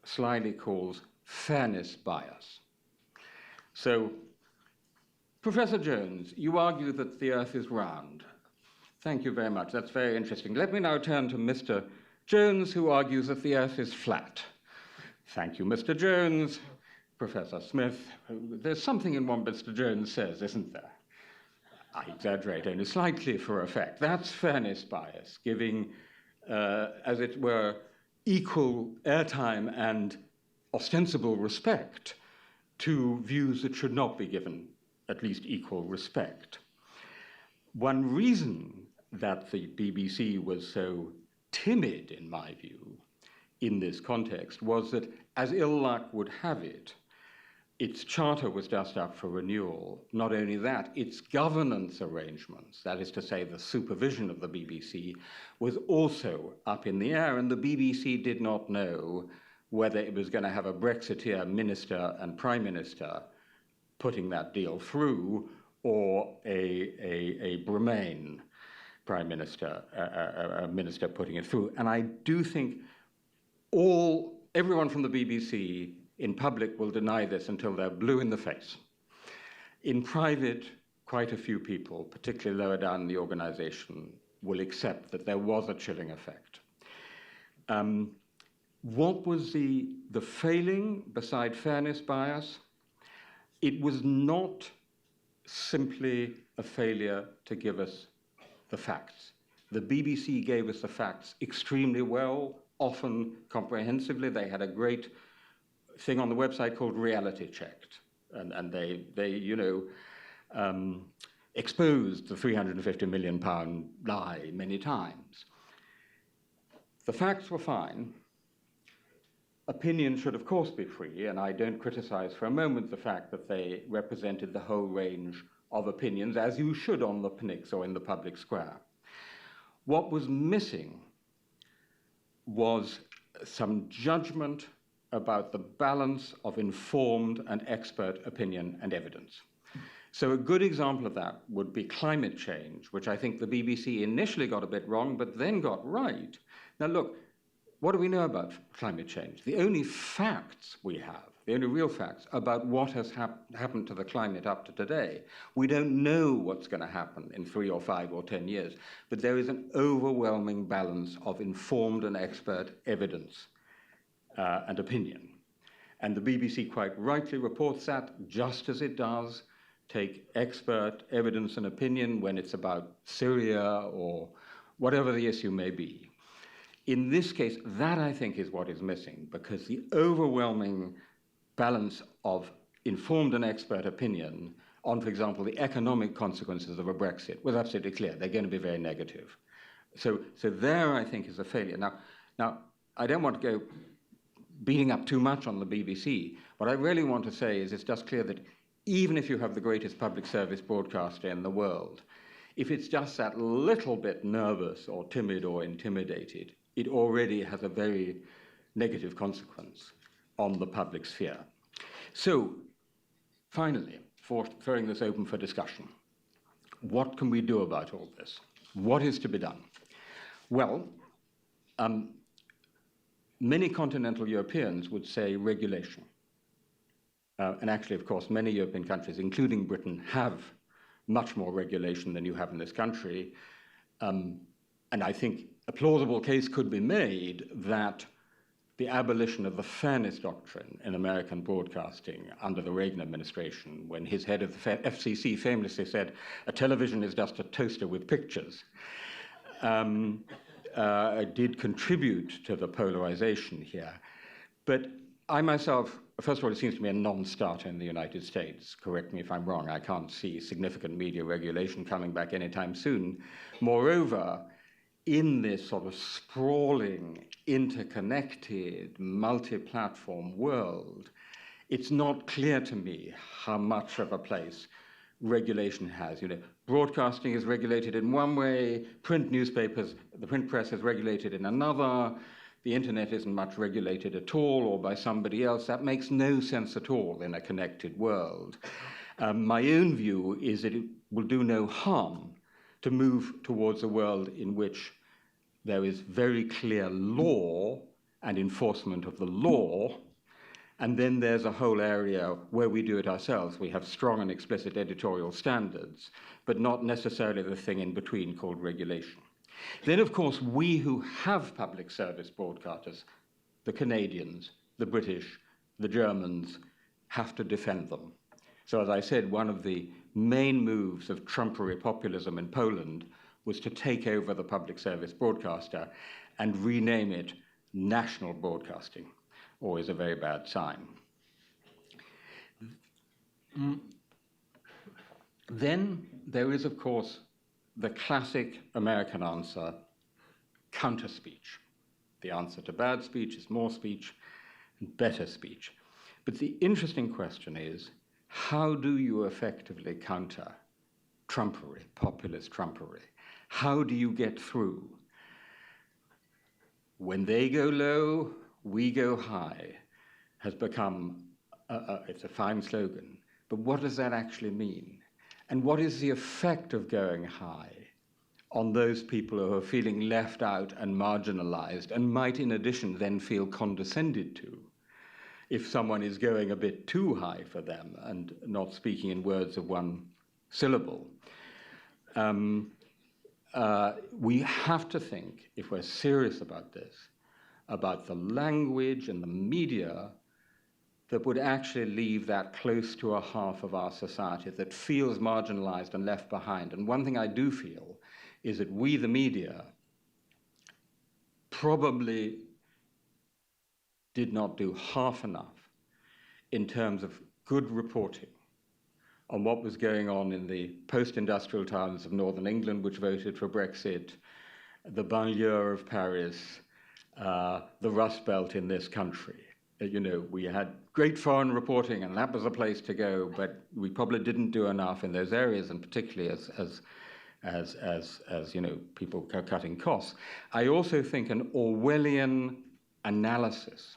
slyly calls fairness bias. So, Professor Jones, you argue that the Earth is round. Thank you very much. That's very interesting. Let me now turn to Mr. Jones, who argues that the Earth is flat. Thank you, Mr. Jones. Professor Smith, there's something in what Mr. Jones says, isn't there? I exaggerate only slightly for effect. That's fairness bias, giving, as it were, equal airtime and ostensible respect to views that should not be given at least equal respect. One reason that the BBC was so timid, in my view, in this context was that, as ill luck would have it, its charter was just up for renewal. Not only that, its governance arrangements, that is to say the supervision of the BBC, was also up in the air, and the BBC did not know whether it was going to have a Brexiteer minister and prime minister putting that deal through, or a Remain prime minister, a minister putting it through. And I do think everyone from the BBC in public will deny this until they're blue in the face. In private, quite a few people, particularly lower down in the organization, will accept that there was a chilling effect. What was the failing beside fairness bias? It was not simply a failure to give us the facts. The BBC gave us the facts extremely well, often comprehensively. They had a great thing on the website called Reality Checked, and they exposed the £350 million lie many times. The facts were fine. Opinion should, of course, be free, and I don't criticize for a moment the fact that they represented the whole range of opinions, as you should on the pnicks or in the public square. What was missing was some judgment about the balance of informed and expert opinion and evidence. So a good example of that would be climate change, which I think the BBC initially got a bit wrong, but then got right. Now look, what do we know about climate change? The only facts we have, the only real facts about what has happened to the climate up to today, we don't know what's going to happen in 3 or 5 or 10 years, but there is an overwhelming balance of informed and expert evidence and opinion. And the BBC quite rightly reports that, just as it does take expert evidence and opinion when it's about Syria or whatever the issue may be. In this case, that I think is what is missing, because the overwhelming balance of informed and expert opinion on, for example, the economic consequences of a Brexit was absolutely clear. They're going to be very negative. So there, I think, is a failure. Now, I don't want to go beating up too much on the BBC. What I really want to say is it's just clear that even if you have the greatest public service broadcaster in the world, if it's just that little bit nervous or timid or intimidated, it already has a very negative consequence on the public sphere. So, finally, for throwing this open for discussion, what can we do about all this? What is to be done? Well, many continental Europeans would say regulation. And actually, of course, many European countries, including Britain, have much more regulation than you have in this country. And I think a plausible case could be made that the abolition of the fairness doctrine in American broadcasting under the Reagan administration, when his head of the FCC famously said, a television is just a toaster with pictures, did contribute to the polarization here. But I myself, first of all, it seems to me a non-starter in the United States. Correct me if I'm wrong. I can't see significant media regulation coming back anytime soon. Moreover, in this sort of sprawling, interconnected, multi-platform world, it's not clear to me how much of a place regulation has. You know, broadcasting is regulated in one way, print newspapers, the print press is regulated in another, the internet isn't much regulated at all or by somebody else. That makes no sense at all in a connected world. My own view is that it will do no harm to move towards a world in which there is very clear law and enforcement of the law, and then there's a whole area where we do it ourselves. We have strong and explicit editorial standards, but not necessarily the thing in between called regulation. Then, of course, we who have public service broadcasters, the Canadians, the British, the Germans, have to defend them. So as I said, one of the main moves of Trumpery populism in Poland was to take over the public service broadcaster and rename it national broadcasting, always a very bad sign. Then there is, of course, the classic American answer, counter-speech. The answer to bad speech is more speech and better speech. But the interesting question is, how do you effectively counter Trumpery, populist Trumpery? How do you get through? When they go low, we go high has become, it's a fine slogan, but what does that actually mean? And what is the effect of going high on those people who are feeling left out and marginalized and might in addition then feel condescended to if someone is going a bit too high for them and not speaking in words of one syllable? We have to think, if we're serious about this, about the language and the media that would actually leave that close to a half of our society that feels marginalized and left behind. And one thing I do feel is that we, the media, probably did not do half enough in terms of good reporting on what was going on in the post-industrial towns of northern England, which voted for Brexit, the banlieue of Paris, the Rust Belt in this country. You know, we had great foreign reporting, and that was a place to go, but we probably didn't do enough in those areas, and particularly as you know, people cutting costs. I also think an Orwellian analysis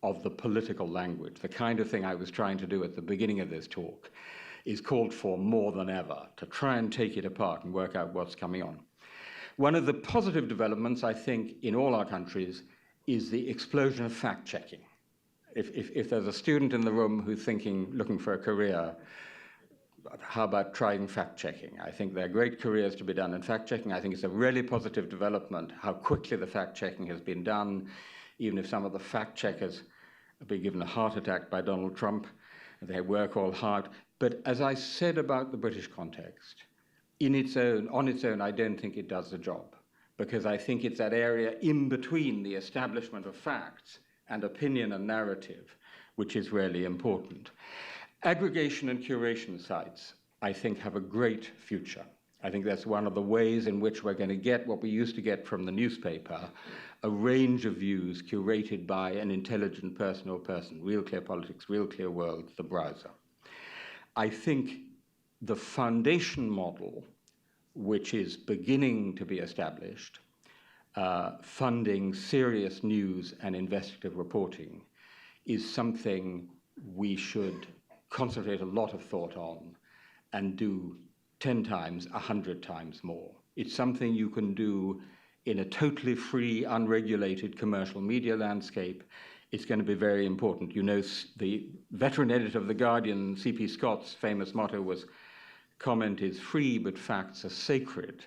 of the political language, the kind of thing I was trying to do at the beginning of this talk, is called for more than ever, to try and take it apart and work out what's coming on. One of the positive developments, I think, in all our countries is the explosion of fact-checking. If there's a student in the room who's looking for a career, how about trying fact-checking? I think there are great careers to be done in fact-checking. I think it's a really positive development how quickly the fact-checking has been done, even if some of the fact-checkers be given a heart attack by Donald Trump. They work all hard. But as I said about the British context, on its own, I don't think it does the job, because I think it's that area in between the establishment of facts and opinion and narrative which is really important. Aggregation and curation sites, I think, have a great future. I think that's one of the ways in which we're going to get what we used to get from the newspaper, a range of views curated by an intelligent person or person, Real Clear Politics, Real Clear World, the browser. I think the foundation model, which is beginning to be established, funding serious news and investigative reporting, is something we should concentrate a lot of thought on and do 10 times, 100 times more. It's something you can do in a totally free, unregulated commercial media landscape. It's going to be very important. You know, the veteran editor of The Guardian, C.P. Scott's famous motto was, "Comment is free, but facts are sacred."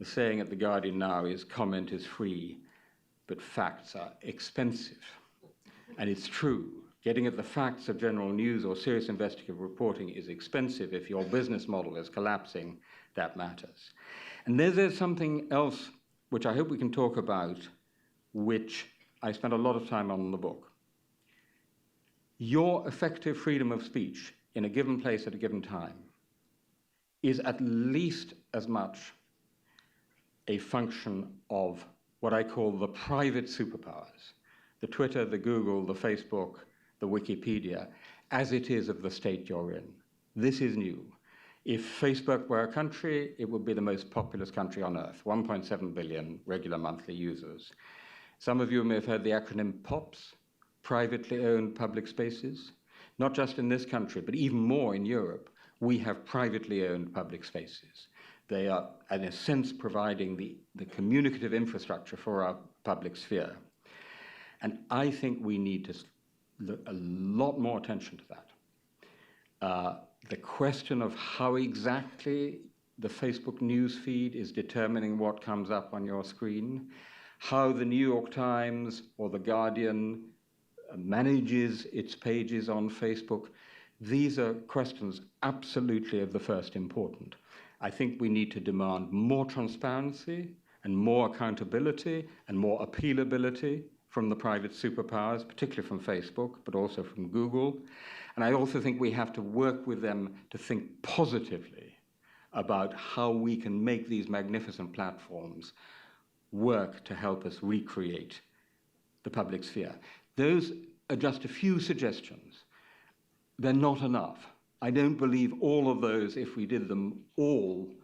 The saying at The Guardian now is, "Comment is free, but facts are expensive." And it's true. Getting at the facts of general news or serious investigative reporting is expensive. If your business model is collapsing, that matters. And there's something else which I hope we can talk about, which I spent a lot of time on in the book. Your effective freedom of speech in a given place at a given time is at least as much a function of what I call the private superpowers, the Twitter, the Google, the Facebook, the Wikipedia, as it is of the state you're in. This is new. If Facebook were a country, it would be the most populous country on earth, 1.7 billion regular monthly users. Some of you may have heard the acronym POPs, privately owned public spaces. Not just in this country, but even more in Europe, we have privately owned public spaces. They are, in a sense, providing the communicative infrastructure for our public sphere. And I think we need to look a lot more attention to that. The question of how exactly the Facebook news feed is determining what comes up on your screen, how the New York Times or the Guardian manages its pages on Facebook, these are questions absolutely of the first importance. I think we need to demand more transparency and more accountability and more appealability from the private superpowers, particularly from Facebook, but also from Google. And I also think we have to work with them to think positively about how we can make these magnificent platforms work to help us recreate the public sphere. Those are just a few suggestions. They're not enough. I don't believe all of those, if we did them all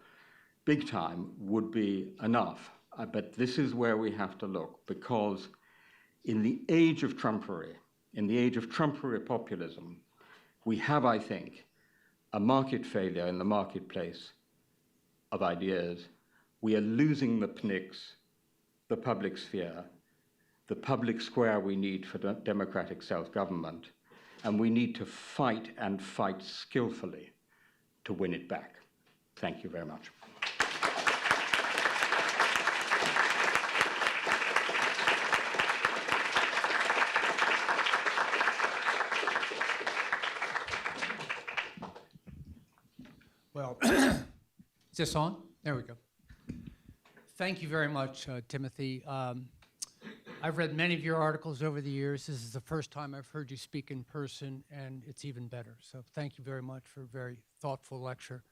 big time, would be enough. But this is where we have to look, because in the age of Trumpery, in the age of Trumpery populism, we have, I think, a market failure in the marketplace of ideas. We are losing the PNICs, the public sphere, the public square we need for democratic self-government, and we need to fight and fight skillfully to win it back. Thank you very much. Well, is this on? There we go. Thank you very much, Timothy. I've read many of your articles over the years. This is the first time I've heard you speak in person, and it's even better. So thank you very much for a very thoughtful lecture.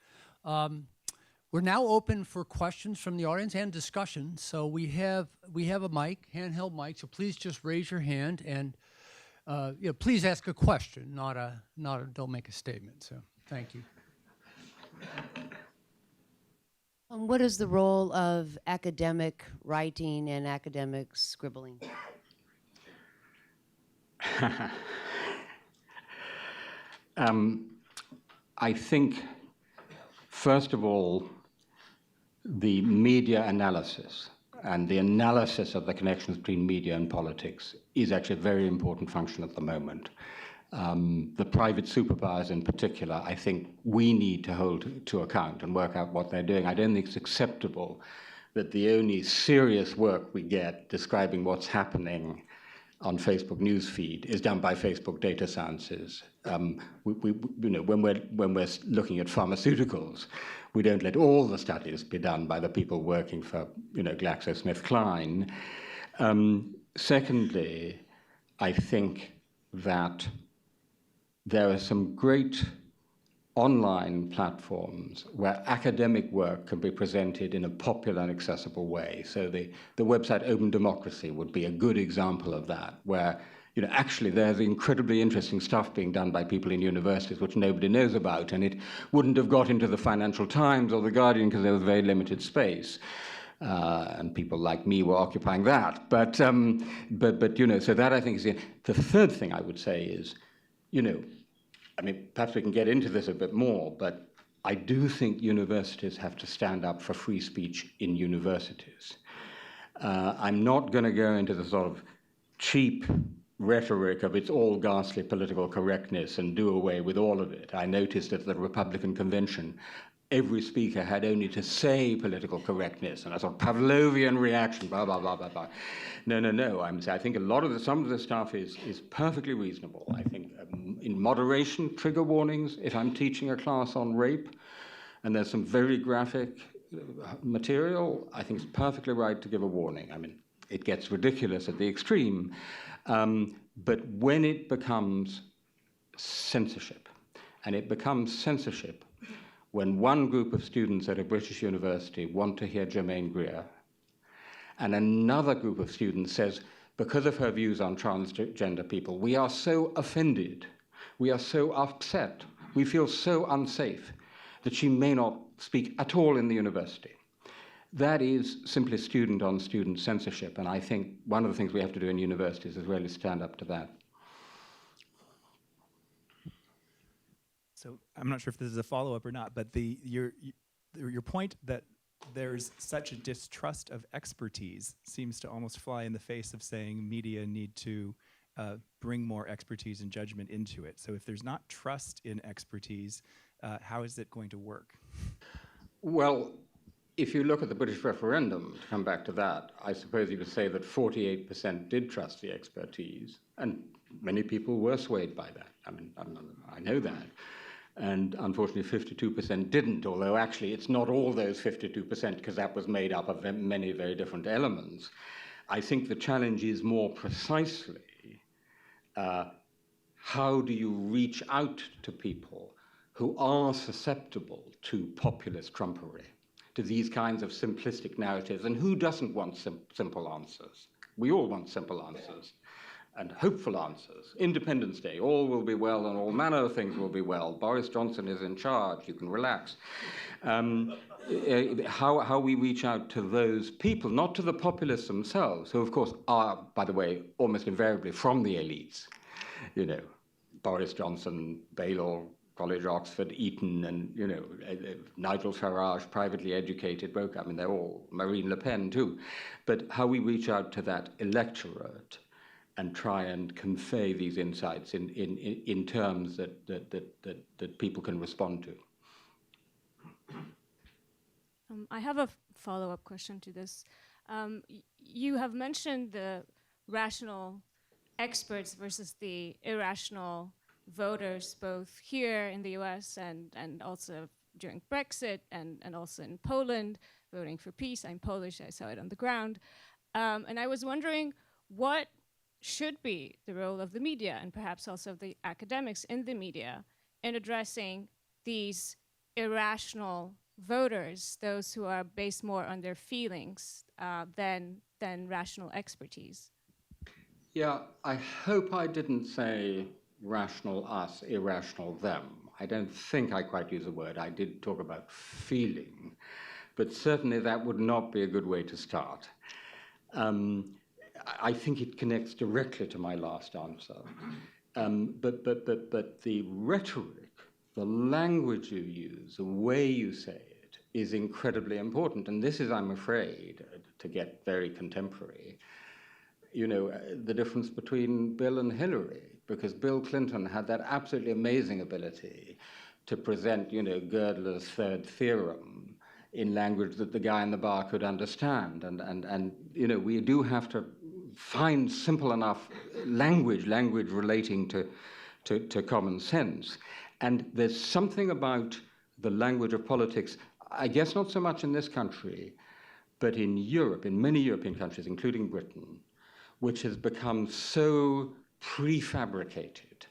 We're now open for questions from the audience and discussion. So we have a mic, handheld mic. So please just raise your hand and please ask a question, don't make a statement. So thank you. What is the role of academic writing and academic scribbling? I think, first of all, the media analysis and the analysis of the connections between media and politics is actually a very important function at the moment. The private superpowers in particular, I think we need to hold to account and work out what they're doing. I don't think it's acceptable that the only serious work we get describing what's happening on Facebook newsfeed is done by Facebook data sciences. When we're looking at pharmaceuticals, we don't let all the studies be done by the people working for GlaxoSmithKline. Secondly, I think that there are some great online platforms where academic work can be presented in a popular and accessible way. So the website Open Democracy would be a good example of that, where actually there's incredibly interesting stuff being done by people in universities which nobody knows about, and it wouldn't have got into the Financial Times or the Guardian because there was very limited space. And people like me were occupying that. But so that I think is the third thing I would say is, perhaps we can get into this a bit more, but I do think universities have to stand up for free speech in universities. I'm not going to go into the sort of cheap rhetoric of it's all ghastly political correctness and do away with all of it. I noticed at the Republican convention, every speaker had only to say political correctness, and a sort of Pavlovian reaction, blah, blah, blah, blah, blah. No. I think some of the stuff is perfectly reasonable. I think in moderation, trigger warnings, if I'm teaching a class on rape, and there's some very graphic material, I think it's perfectly right to give a warning. It gets ridiculous at the extreme, but when it becomes censorship, and it becomes censorship when one group of students at a British university want to hear Germaine Greer, and another group of students says, because of her views on transgender people, we are so offended, we are so upset, we feel so unsafe that she may not speak at all in the university. That is simply student-on-student censorship, and I think one of the things we have to do in universities is really stand up to that. So I'm not sure if this is a follow-up or not, but your point that there's such a distrust of expertise seems to almost fly in the face of saying media need to bring more expertise and judgment into it. So if there's not trust in expertise, how is it going to work? Well, if you look at the British referendum, to come back to that, I suppose you could say that 48% did trust the expertise, and many people were swayed by that. I know that. And unfortunately, 52% didn't, although actually it's not all those 52% because that was made up of many very different elements. I think the challenge is more precisely how do you reach out to people who are susceptible to populist trumpery, to these kinds of simplistic narratives, and who doesn't want simple answers? We all want simple answers and hopeful answers. Independence Day, all will be well and all manner of things will be well. Boris Johnson is in charge, you can relax. How we reach out to those people, not to the populists themselves, who of course are, by the way, almost invariably from the elites. Boris Johnson, Baylor College, Oxford, Eton, and Nigel Farage, privately educated broker. They're all Marine Le Pen too. But how we reach out to that electorate and try and convey these insights in terms that people can respond to. I have a follow-up question to this. You have mentioned the rational experts versus the irrational voters, both here in the US and also during Brexit and also in Poland, voting for peace. I'm Polish, I saw it on the ground. And I was wondering what should be the role of the media and perhaps also of the academics in the media in addressing these irrational voters, those who are based more on their feelings than rational expertise. Yeah, I hope I didn't say rational us, irrational them. I don't think I quite used the word. I did talk about feeling, but certainly that would not be a good way to start. I think it connects directly to my last answer. But the rhetoric, the language you use, the way you say it, is incredibly important. And this is, I'm afraid, to get very contemporary, the difference between Bill and Hillary, because Bill Clinton had that absolutely amazing ability to present, Gödel's third theorem in language that the guy in the bar could understand. And we do have to find simple enough language relating to common sense. And there's something about the language of politics, I guess not so much in this country, but in Europe, in many European countries, including Britain, which has become so prefabricated,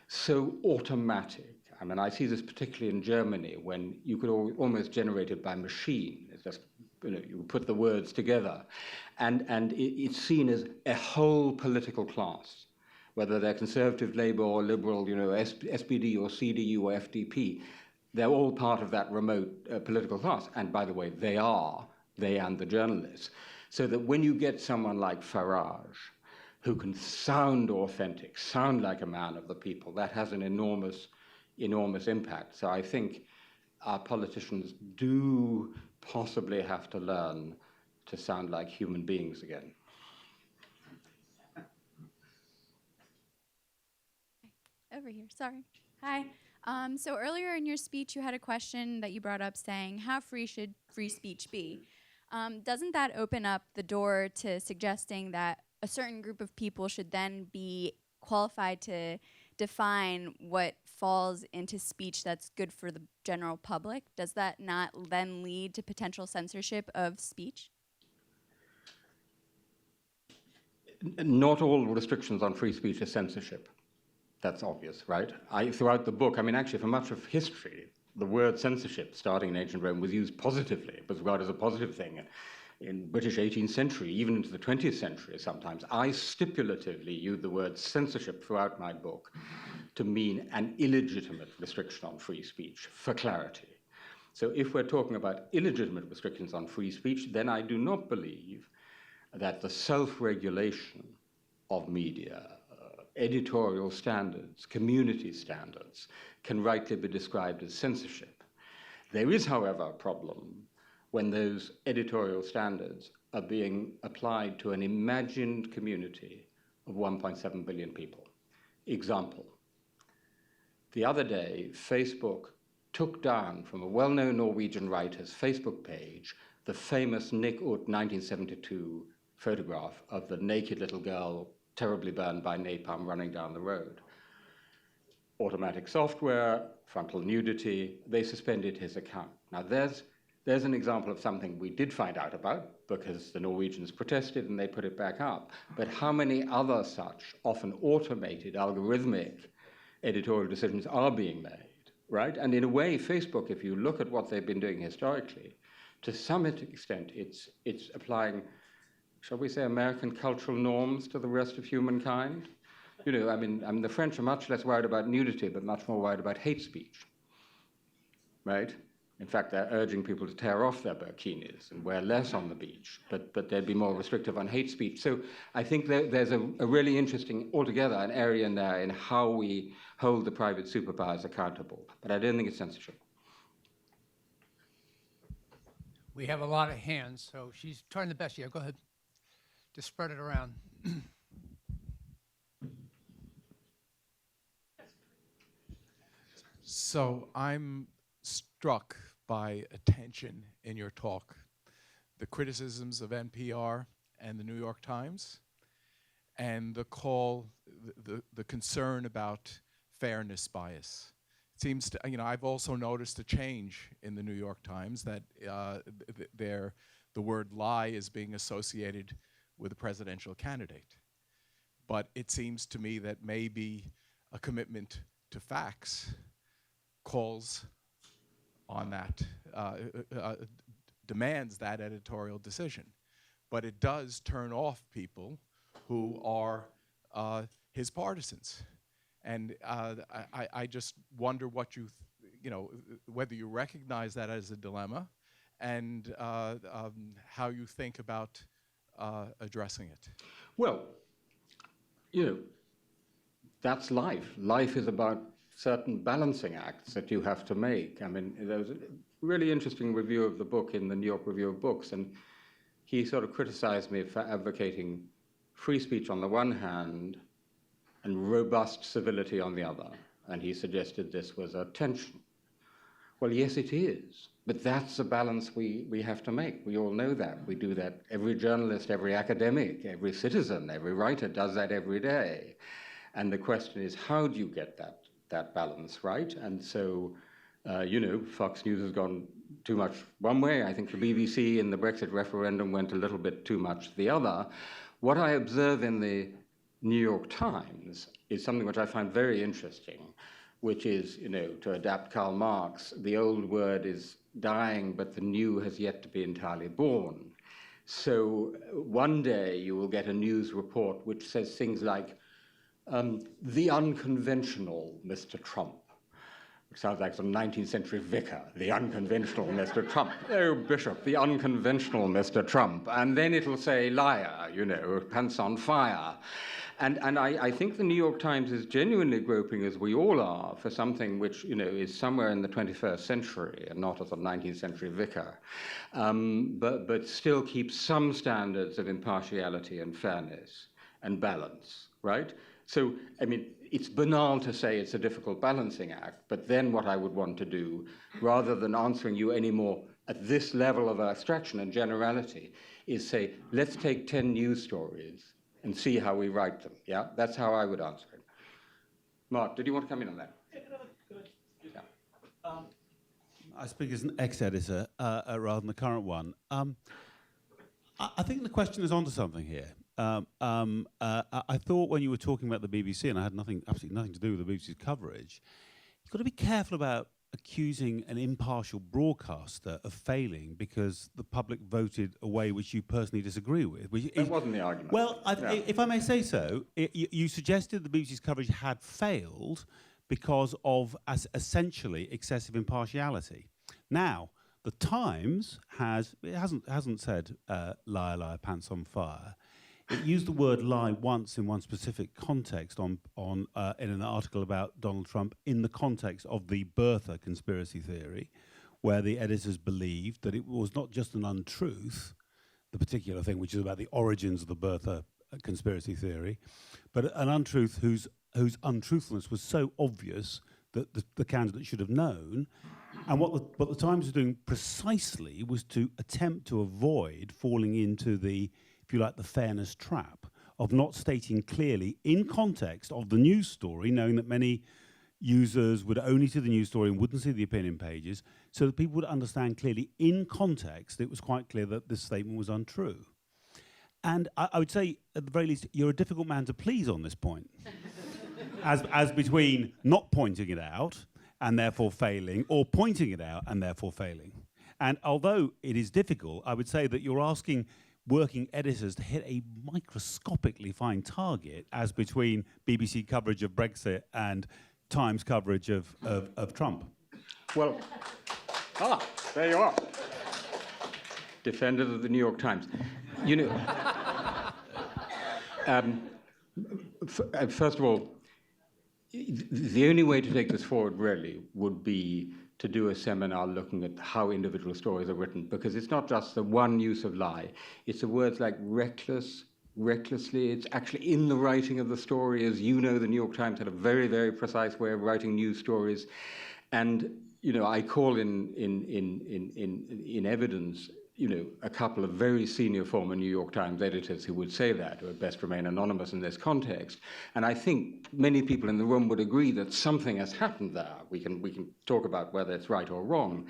so automatic. I mean, I see this particularly in Germany, when you could almost generate it by machine. It's just, you put the words together. And it's seen as a whole political class, whether they're conservative, Labour, or liberal, SPD or CDU or FDP. They're all part of that remote political class. And by the way, they and the journalists. So that when you get someone like Farage, who can sound authentic, sound like a man of the people, that has an enormous impact. So I think our politicians do possibly have to learn to sound like human beings again. Over here, sorry. Hi. So earlier in your speech, you had a question that you brought up saying, how free should free speech be? Doesn't that open up the door to suggesting that a certain group of people should then be qualified to define what falls into speech that's good for the general public? Does that not then lead to potential censorship of speech? Not all restrictions on free speech are censorship. That's obvious, right? Throughout the book, I mean, actually, for much of history, the word censorship, starting in ancient Rome, was used positively. It was regarded as a positive thing. In British 18th century, even into the 20th century sometimes, I stipulatively use the word censorship throughout my book to mean an illegitimate restriction on free speech, for clarity. So if we're talking about illegitimate restrictions on free speech, then I do not believe that the self-regulation of media, editorial standards, community standards, can rightly be described as censorship. There is, however, a problem when those editorial standards are being applied to an imagined community of 1.7 billion people. Example, the other day, Facebook took down from a well-known Norwegian writer's Facebook page the famous Nick Ut 1972 photograph of the naked little girl terribly burned by napalm running down the road. Automatic software, frontal nudity, they suspended his account. Now there's an example of something we did find out about because the Norwegians protested and they put it back up. But how many other such often automated, algorithmic editorial decisions are being made, right? And in a way, Facebook, if you look at what they've been doing historically, to some extent, it's applying, shall we say, American cultural norms to the rest of humankind. I mean, the French are much less worried about nudity, but much more worried about hate speech, right? In fact, they're urging people to tear off their burkinis and wear less on the beach, but they'd be more restrictive on hate speech. So I think there's a really interesting, altogether, an area in there in how we hold the private superpowers accountable. But I don't think it's censorship. We have a lot of hands, so she's trying the best. Yeah, go ahead. Just spread it around. So I'm struck by a tension in your talk, the criticisms of NPR and the New York Times, and the call, the concern about fairness bias. It seems to, I've also noticed a change in the New York Times that the word lie is being associated with a presidential candidate. But it seems to me that maybe a commitment to facts calls on that, demands that editorial decision. But it does turn off people who are his partisans. And I just wonder what whether you recognize that as a dilemma and how you think about addressing it. Well, that's life. Life is about certain balancing acts that you have to make. I mean, there was a really interesting review of the book in the New York Review of Books, and he sort of criticized me for advocating free speech on the one hand and robust civility on the other. And he suggested this was a tension. Well, yes, it is. But that's the balance we have to make. We all know that. We do that. Every journalist, every academic, every citizen, every writer does that every day. And the question is, how do you get that balance right? And so, Fox News has gone too much one way. I think the BBC in the Brexit referendum went a little bit too much the other. What I observe in the New York Times is something which I find very interesting, which is, to adapt Karl Marx, the old word is dying, but the new has yet to be entirely born. So one day you will get a news report which says things like, the unconventional Mr. Trump. It sounds like some 19th century vicar, the unconventional Mr. Trump. Oh, Bishop, the unconventional Mr. Trump. And then it'll say liar, pants on fire. And I think the New York Times is genuinely groping, as we all are, for something which, is somewhere in the 21st century and not as a 19th century vicar, but still keeps some standards of impartiality and fairness and balance, right? So, it's banal to say it's a difficult balancing act, but then what I would want to do, rather than answering you anymore at this level of abstraction and generality, is say, let's take 10 news stories and see how we write them. Yeah, that's how I would answer it. Mark, did you want to come in on that? Yeah. I speak as an ex-editor rather than the current one. I think the question is onto something here. I thought when you were talking about the BBC, and I had absolutely nothing to do with the BBC's coverage, you've got to be careful about accusing an impartial broadcaster of failing because the public voted a way which you personally disagree with. That wasn't the argument. Well, if I may say so, you suggested the BBC's coverage had failed because of essentially excessive impartiality. Now, the Times hasn't said liar, liar, pants on fire. It used the word lie once in one specific context in an article about Donald Trump in the context of the birther conspiracy theory, where the editors believed that it was not just an untruth, the particular thing which is about the origins of the birther conspiracy theory, but an untruth whose untruthfulness was so obvious that the candidate should have known. And what the Times was doing precisely was to attempt to avoid falling into the, if you like, the fairness trap of not stating clearly in context of the news story, knowing that many users would only see the news story and wouldn't see the opinion pages, so that people would understand clearly in context it was quite clear that this statement was untrue. And I would say, at the very least, you're a difficult man to please on this point, as between not pointing it out and therefore failing, or pointing it out and therefore failing. And although it is difficult, I would say that you're asking working editors to hit a microscopically fine target as between BBC coverage of Brexit and Times coverage of Trump. Well, there you are. Defender of the New York Times. First of all, the only way to take this forward really would be to do a seminar looking at how individual stories are written, because it's not just the one use of lie. It's the words like reckless, recklessly. It's actually in the writing of the story. As you know, the New York Times had a very, very precise way of writing news stories. And, I call in evidence, a couple of very senior former New York Times editors who would say that, who had best remain anonymous in this context. And I think many people in the room would agree that something has happened there. We can talk about whether it's right or wrong.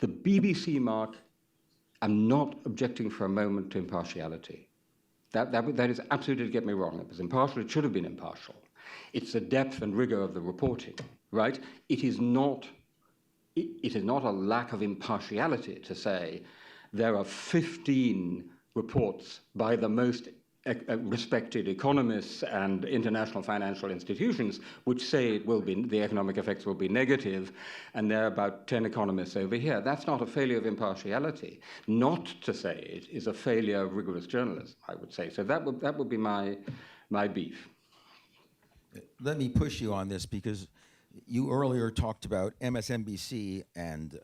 The BBC, Mark, I'm not objecting for a moment to impartiality. That is absolutely, to get me wrong. It was impartial, it should have been impartial. It's the depth and rigor of the reporting, right? It is not a lack of impartiality to say there are 15 reports by the most respected economists and international financial institutions which say the economic effects will be negative, and there are about 10 economists over here. That's not a failure of impartiality. Not to say it is a failure of rigorous journalism, I would say. So that would be my beef. Let me push you on this, because you earlier talked about MSNBC and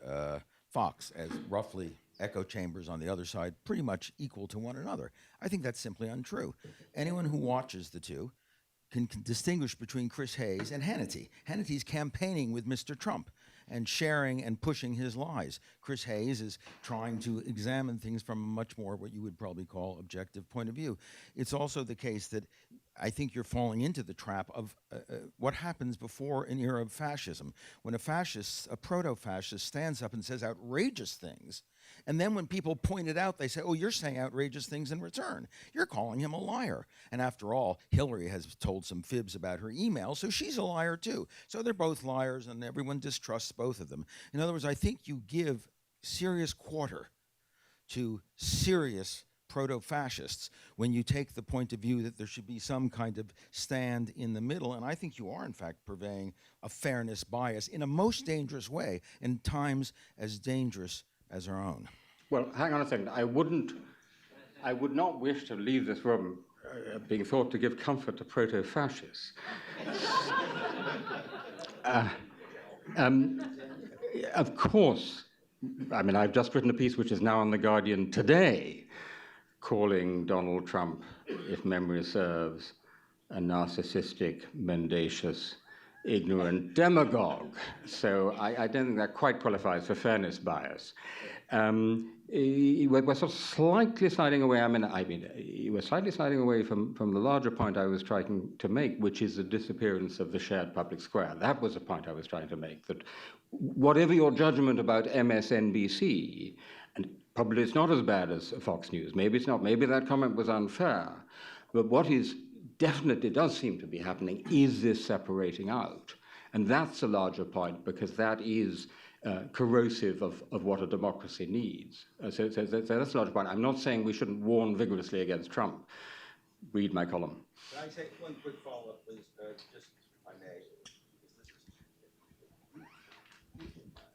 Fox as roughly echo chambers on the other side, pretty much equal to one another. I think that's simply untrue. Anyone who watches the two can distinguish between Chris Hayes and Hannity. Hannity's campaigning with Mr. Trump, and sharing and pushing his lies. Chris Hayes is trying to examine things from a much more what you would probably call objective point of view. It's also the case that I think you're falling into the trap of what happens before an era of fascism. When a fascist, a proto-fascist, stands up and says outrageous things, and then when people point it out, they say, oh, you're saying outrageous things in return. You're calling him a liar. And after all, Hillary has told some fibs about her email, so she's a liar too. So they're both liars, and everyone distrusts both of them. In other words, I think you give serious quarter to serious proto-fascists when you take the point of view that there should be some kind of stand in the middle. And I think you are, in fact, purveying a fairness bias in a most dangerous way in times as dangerous as our own. Well, hang on a second. I would not wish to leave this room being thought to give comfort to proto-fascists. Of course, I mean, I've just written a piece which is now on The Guardian today, calling Donald Trump, if memory serves, a narcissistic, mendacious, ignorant demagogue. So I don't think that quite qualifies for fairness bias. We're sort of slightly sliding away. We're slightly sliding away from the larger point I was trying to make, which is the disappearance of the shared public square. That was the point I was trying to make, that whatever your judgment about MSNBC, and probably it's not as bad as Fox News, maybe it's not, maybe that comment was unfair, but what is definitely does seem to be happening is this separating out. And that's a larger point, because that is corrosive of what a democracy needs. So that's a larger point. I'm not saying we shouldn't warn vigorously against Trump. Read my column. Can I say one quick follow-up, please, just if I may?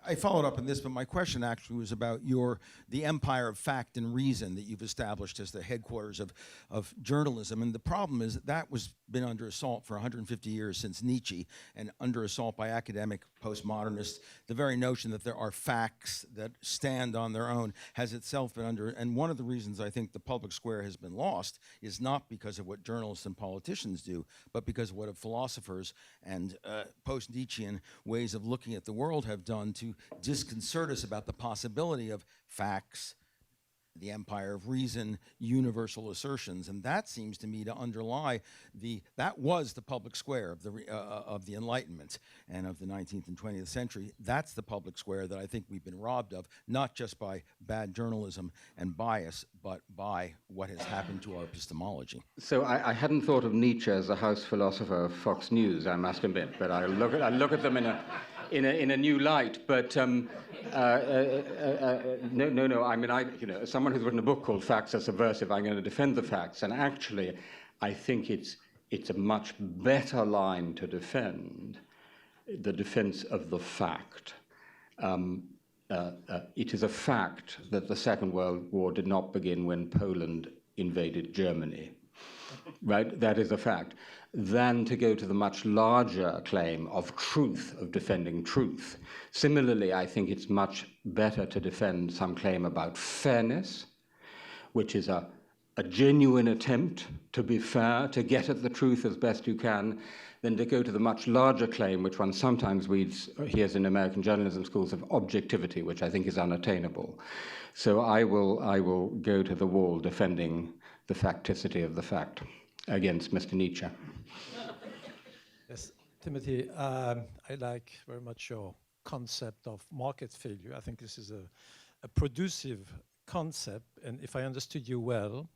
I followed up on this, but my question actually was about the empire of fact and reason that you've established as the headquarters of journalism. And the problem is that was been under assault for 150 years since Nietzsche, and under assault by academic postmodernists. The very notion that there are facts that stand on their own has itself been under, and one of the reasons I think the public square has been lost is not because of what journalists and politicians do, but because of what philosophers and post-Nietzschean ways of looking at the world have done to disconcert us about the possibility of facts, the empire of reason, universal assertions. And that seems to me to underlie that was the public square of the Enlightenment and of the 19th and 20th century. That's the public square that I think we've been robbed of, not just by bad journalism and bias, but by what has happened to our epistemology. So I hadn't thought of Nietzsche as a house philosopher of Fox News, I must admit, but I look at them in a new light. But no. I mean, as someone who's written a book called "Facts Are Subversive," I'm going to defend the facts. And actually, I think it's a much better line to defend, the defense of the fact. It is a fact that the Second World War did not begin when Poland invaded Germany. Right? That is a fact. Than to go to the much larger claim of truth, of defending truth. Similarly, I think it's much better to defend some claim about fairness, which is a genuine attempt to be fair, to get at the truth as best you can, than to go to the much larger claim, which one sometimes hears in American journalism schools, of objectivity, which I think is unattainable. So I will go to the wall defending the facticity of the fact against Mr. Nietzsche. Yes, Timothy, I like very much your concept of market failure. I think this is a producive concept, and if I understood you well,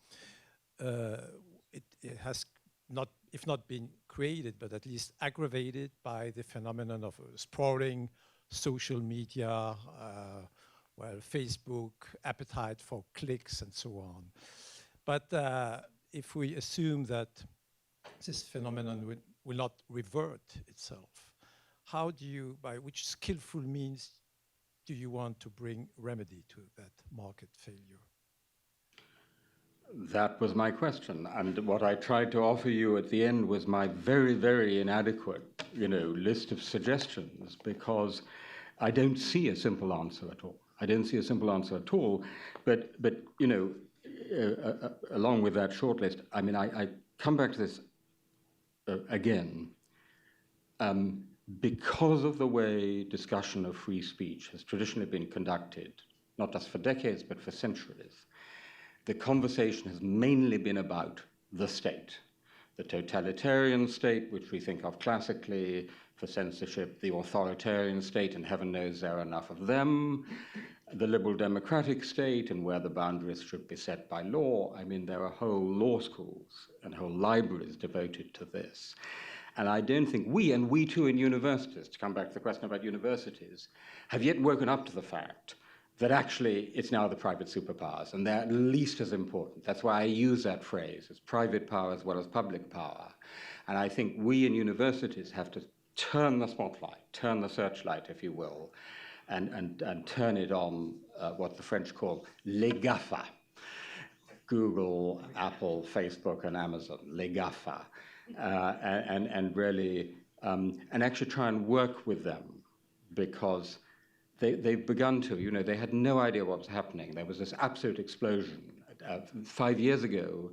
it has not, if not been created, but at least aggravated by the phenomenon of sprawling social media, Facebook, appetite for clicks, and so on. But if we assume that this phenomenon will not revert itself, how do you, by which skillful means do you want to bring remedy to that market failure? That was my question, and what I tried to offer you at the end was my very, very inadequate, list of suggestions, because I don't see a simple answer at all. I don't see a simple answer at all, but along with that short list, I mean, I come back to this again. because of the way discussion of free speech has traditionally been conducted, not just for decades, but for centuries, the conversation has mainly been about the state, the totalitarian state, which we think of classically for censorship, the authoritarian state, and heaven knows there are enough of them, the liberal democratic state, and where the boundaries should be set by law. I mean, there are whole law schools and whole libraries devoted to this. And I don't think we too in universities, to come back to the question about universities, have yet woken up to the fact that actually it's now the private superpowers, and they're at least as important. That's why I use that phrase. It's private power as well as public power. And I think we in universities have to turn the spotlight, turn the searchlight, if you will, and turn it on what the French call les GAFA. Google, Apple, Facebook, and Amazon, les GAFA. And really, and actually try and work with them, because they've begun to, you know, they had no idea what was happening. There was this absolute explosion. 5 years ago,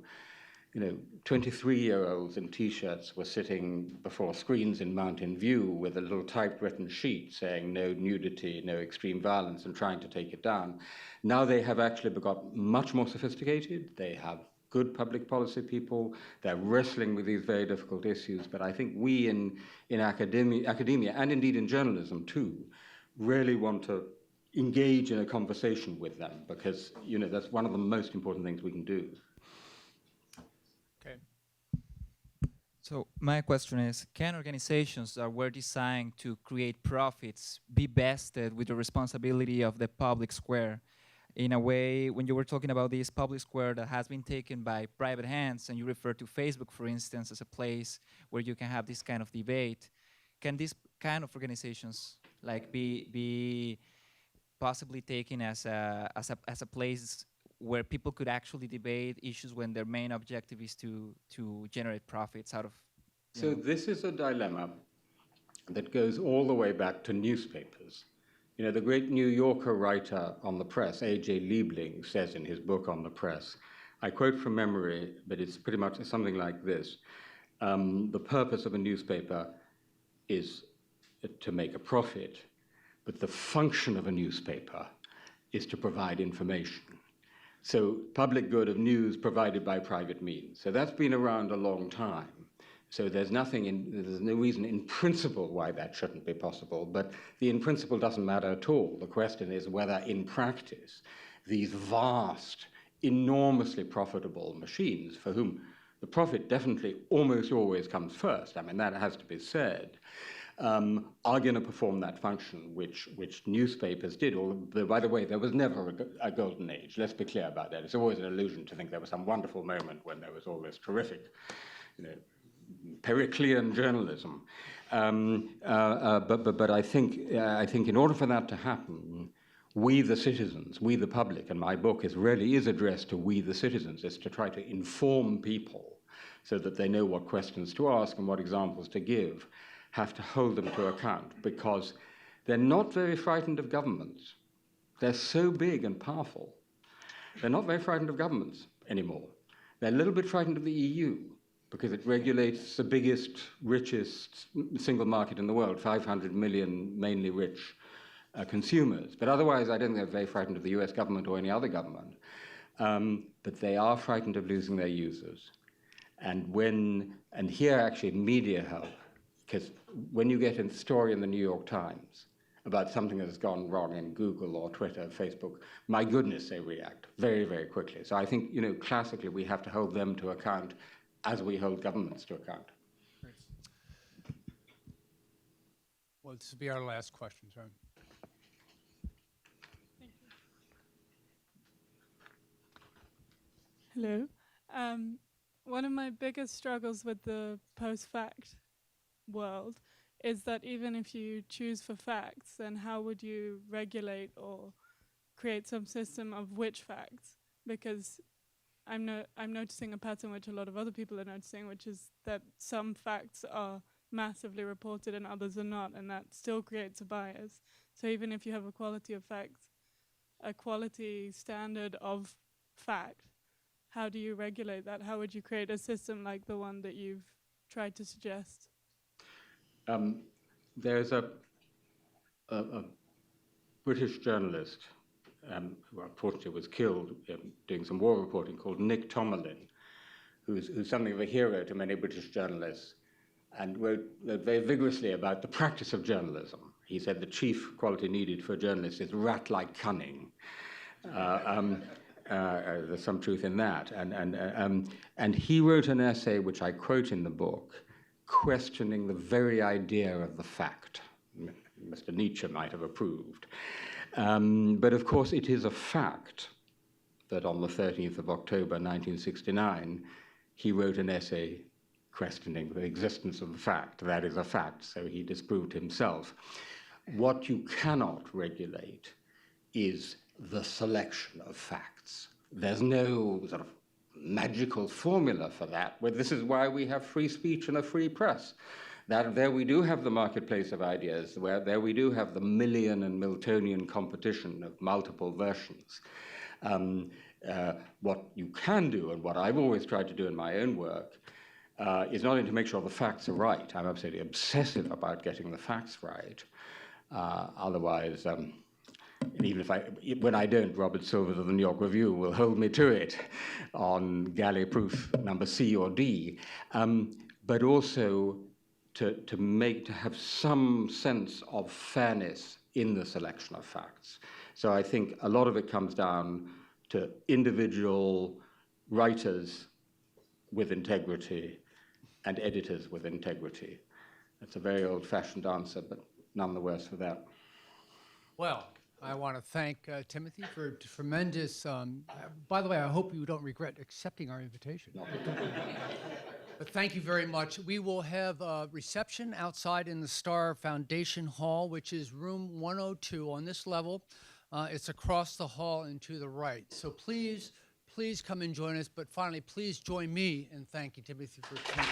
you know, 23-year-olds in T-shirts were sitting before screens in Mountain View with a little typewritten sheet saying no nudity, no extreme violence, and trying to take it down. Now they have actually got much more sophisticated. They have good public policy people. They're wrestling with these very difficult issues. But I think we in academia, and indeed in journalism too, really want to engage in a conversation with them, because, you know, that's one of the most important things we can do. Okay. So my question is, can organizations that were designed to create profits be vested with the responsibility of the public square? In a way, when you were talking about this public square that has been taken by private hands, and you refer to Facebook, for instance, as a place where you can have this kind of debate, can these kind of organizations like be possibly taken as a place where people could actually debate issues when their main objective is to generate profits out of? So this is a dilemma that goes all the way back to newspapers. You know, the great New Yorker writer on the press, A.J. Liebling, says in his book on the press, I quote from memory, but it's pretty much something like this: the purpose of a newspaper is to make a profit, but the function of a newspaper is to provide information. So public good of news provided by private means. So that's been around a long time. So there's no reason in principle why that shouldn't be possible, but the in principle doesn't matter at all. The question is whether in practice these vast, enormously profitable machines, for whom the profit definitely almost always comes first, I mean, that has to be said, are going to perform that function which newspapers did. Although, by the way, there was never a golden age. Let's be clear about that. It's always an illusion to think there was some wonderful moment when there was all this terrific, you know, Periclean journalism. But I think in order for that to happen, we the citizens, we the public, and my book really is addressed to we the citizens, is to try to inform people so that they know what questions to ask and what examples to give, have to hold them to account, because they're not very frightened of governments. They're so big and powerful. They're not very frightened of governments anymore. They're a little bit frightened of the EU, because it regulates the biggest, richest single market in the world, 500 million mainly rich consumers. But otherwise, I don't think they're very frightened of the US government or any other government. But they are frightened of losing their users. And here actually media help, because when you get a story in the New York Times about something that has gone wrong in Google or Twitter or Facebook, my goodness, they react very, very quickly. So I think, you know, classically, we have to hold them to account as we hold governments to account. Well, this will be our last question, right? Hello. One of my biggest struggles with the post-fact world is that even if you choose for facts, then how would you regulate or create some system of which facts? Because I'm noticing a pattern which a lot of other people are noticing, which is that some facts are massively reported and others are not, and that still creates a bias. So even if you have a quality of facts, a quality standard of fact, how do you regulate that? How would you create a system like the one that you've tried to suggest? there's a British journalist who unfortunately was killed doing some war reporting, called Nick Tomerlin, who's something of a hero to many British journalists, and wrote very vigorously about the practice of journalism. He said the chief quality needed for a journalist is rat-like cunning. There's some truth in that. And he wrote an essay, which I quote in the book, questioning the very idea of the fact. Mr. Nietzsche might have approved. But of course, it is a fact that on the 13th of October 1969, he wrote an essay questioning the existence of the fact. That is a fact, so he disproved himself. What you cannot regulate is the selection of facts. There's no sort of magical formula for that, but this is why we have free speech and a free press. That there we do have the marketplace of ideas, where there we do have the Millian and Miltonian competition of multiple versions. What you can do, and what I've always tried to do in my own work, is not only to make sure the facts are right. I'm absolutely obsessive about getting the facts right. Otherwise, even when I don't, Robert Silvers of the New York Review will hold me to it on galley proof number C or D. But also to have some sense of fairness in the selection of facts. So I think a lot of it comes down to individual writers with integrity and editors with integrity. That's a very old-fashioned answer, but none the worse for that. Well, I want to thank Timothy for tremendous, by the way, I hope you don't regret accepting our invitation. But thank you very much. We will have a reception outside in the Star Foundation Hall, which is room 102 on this level. It's across the hall and to the right. So please come and join us. But finally, please join me in thanking Timothy for coming.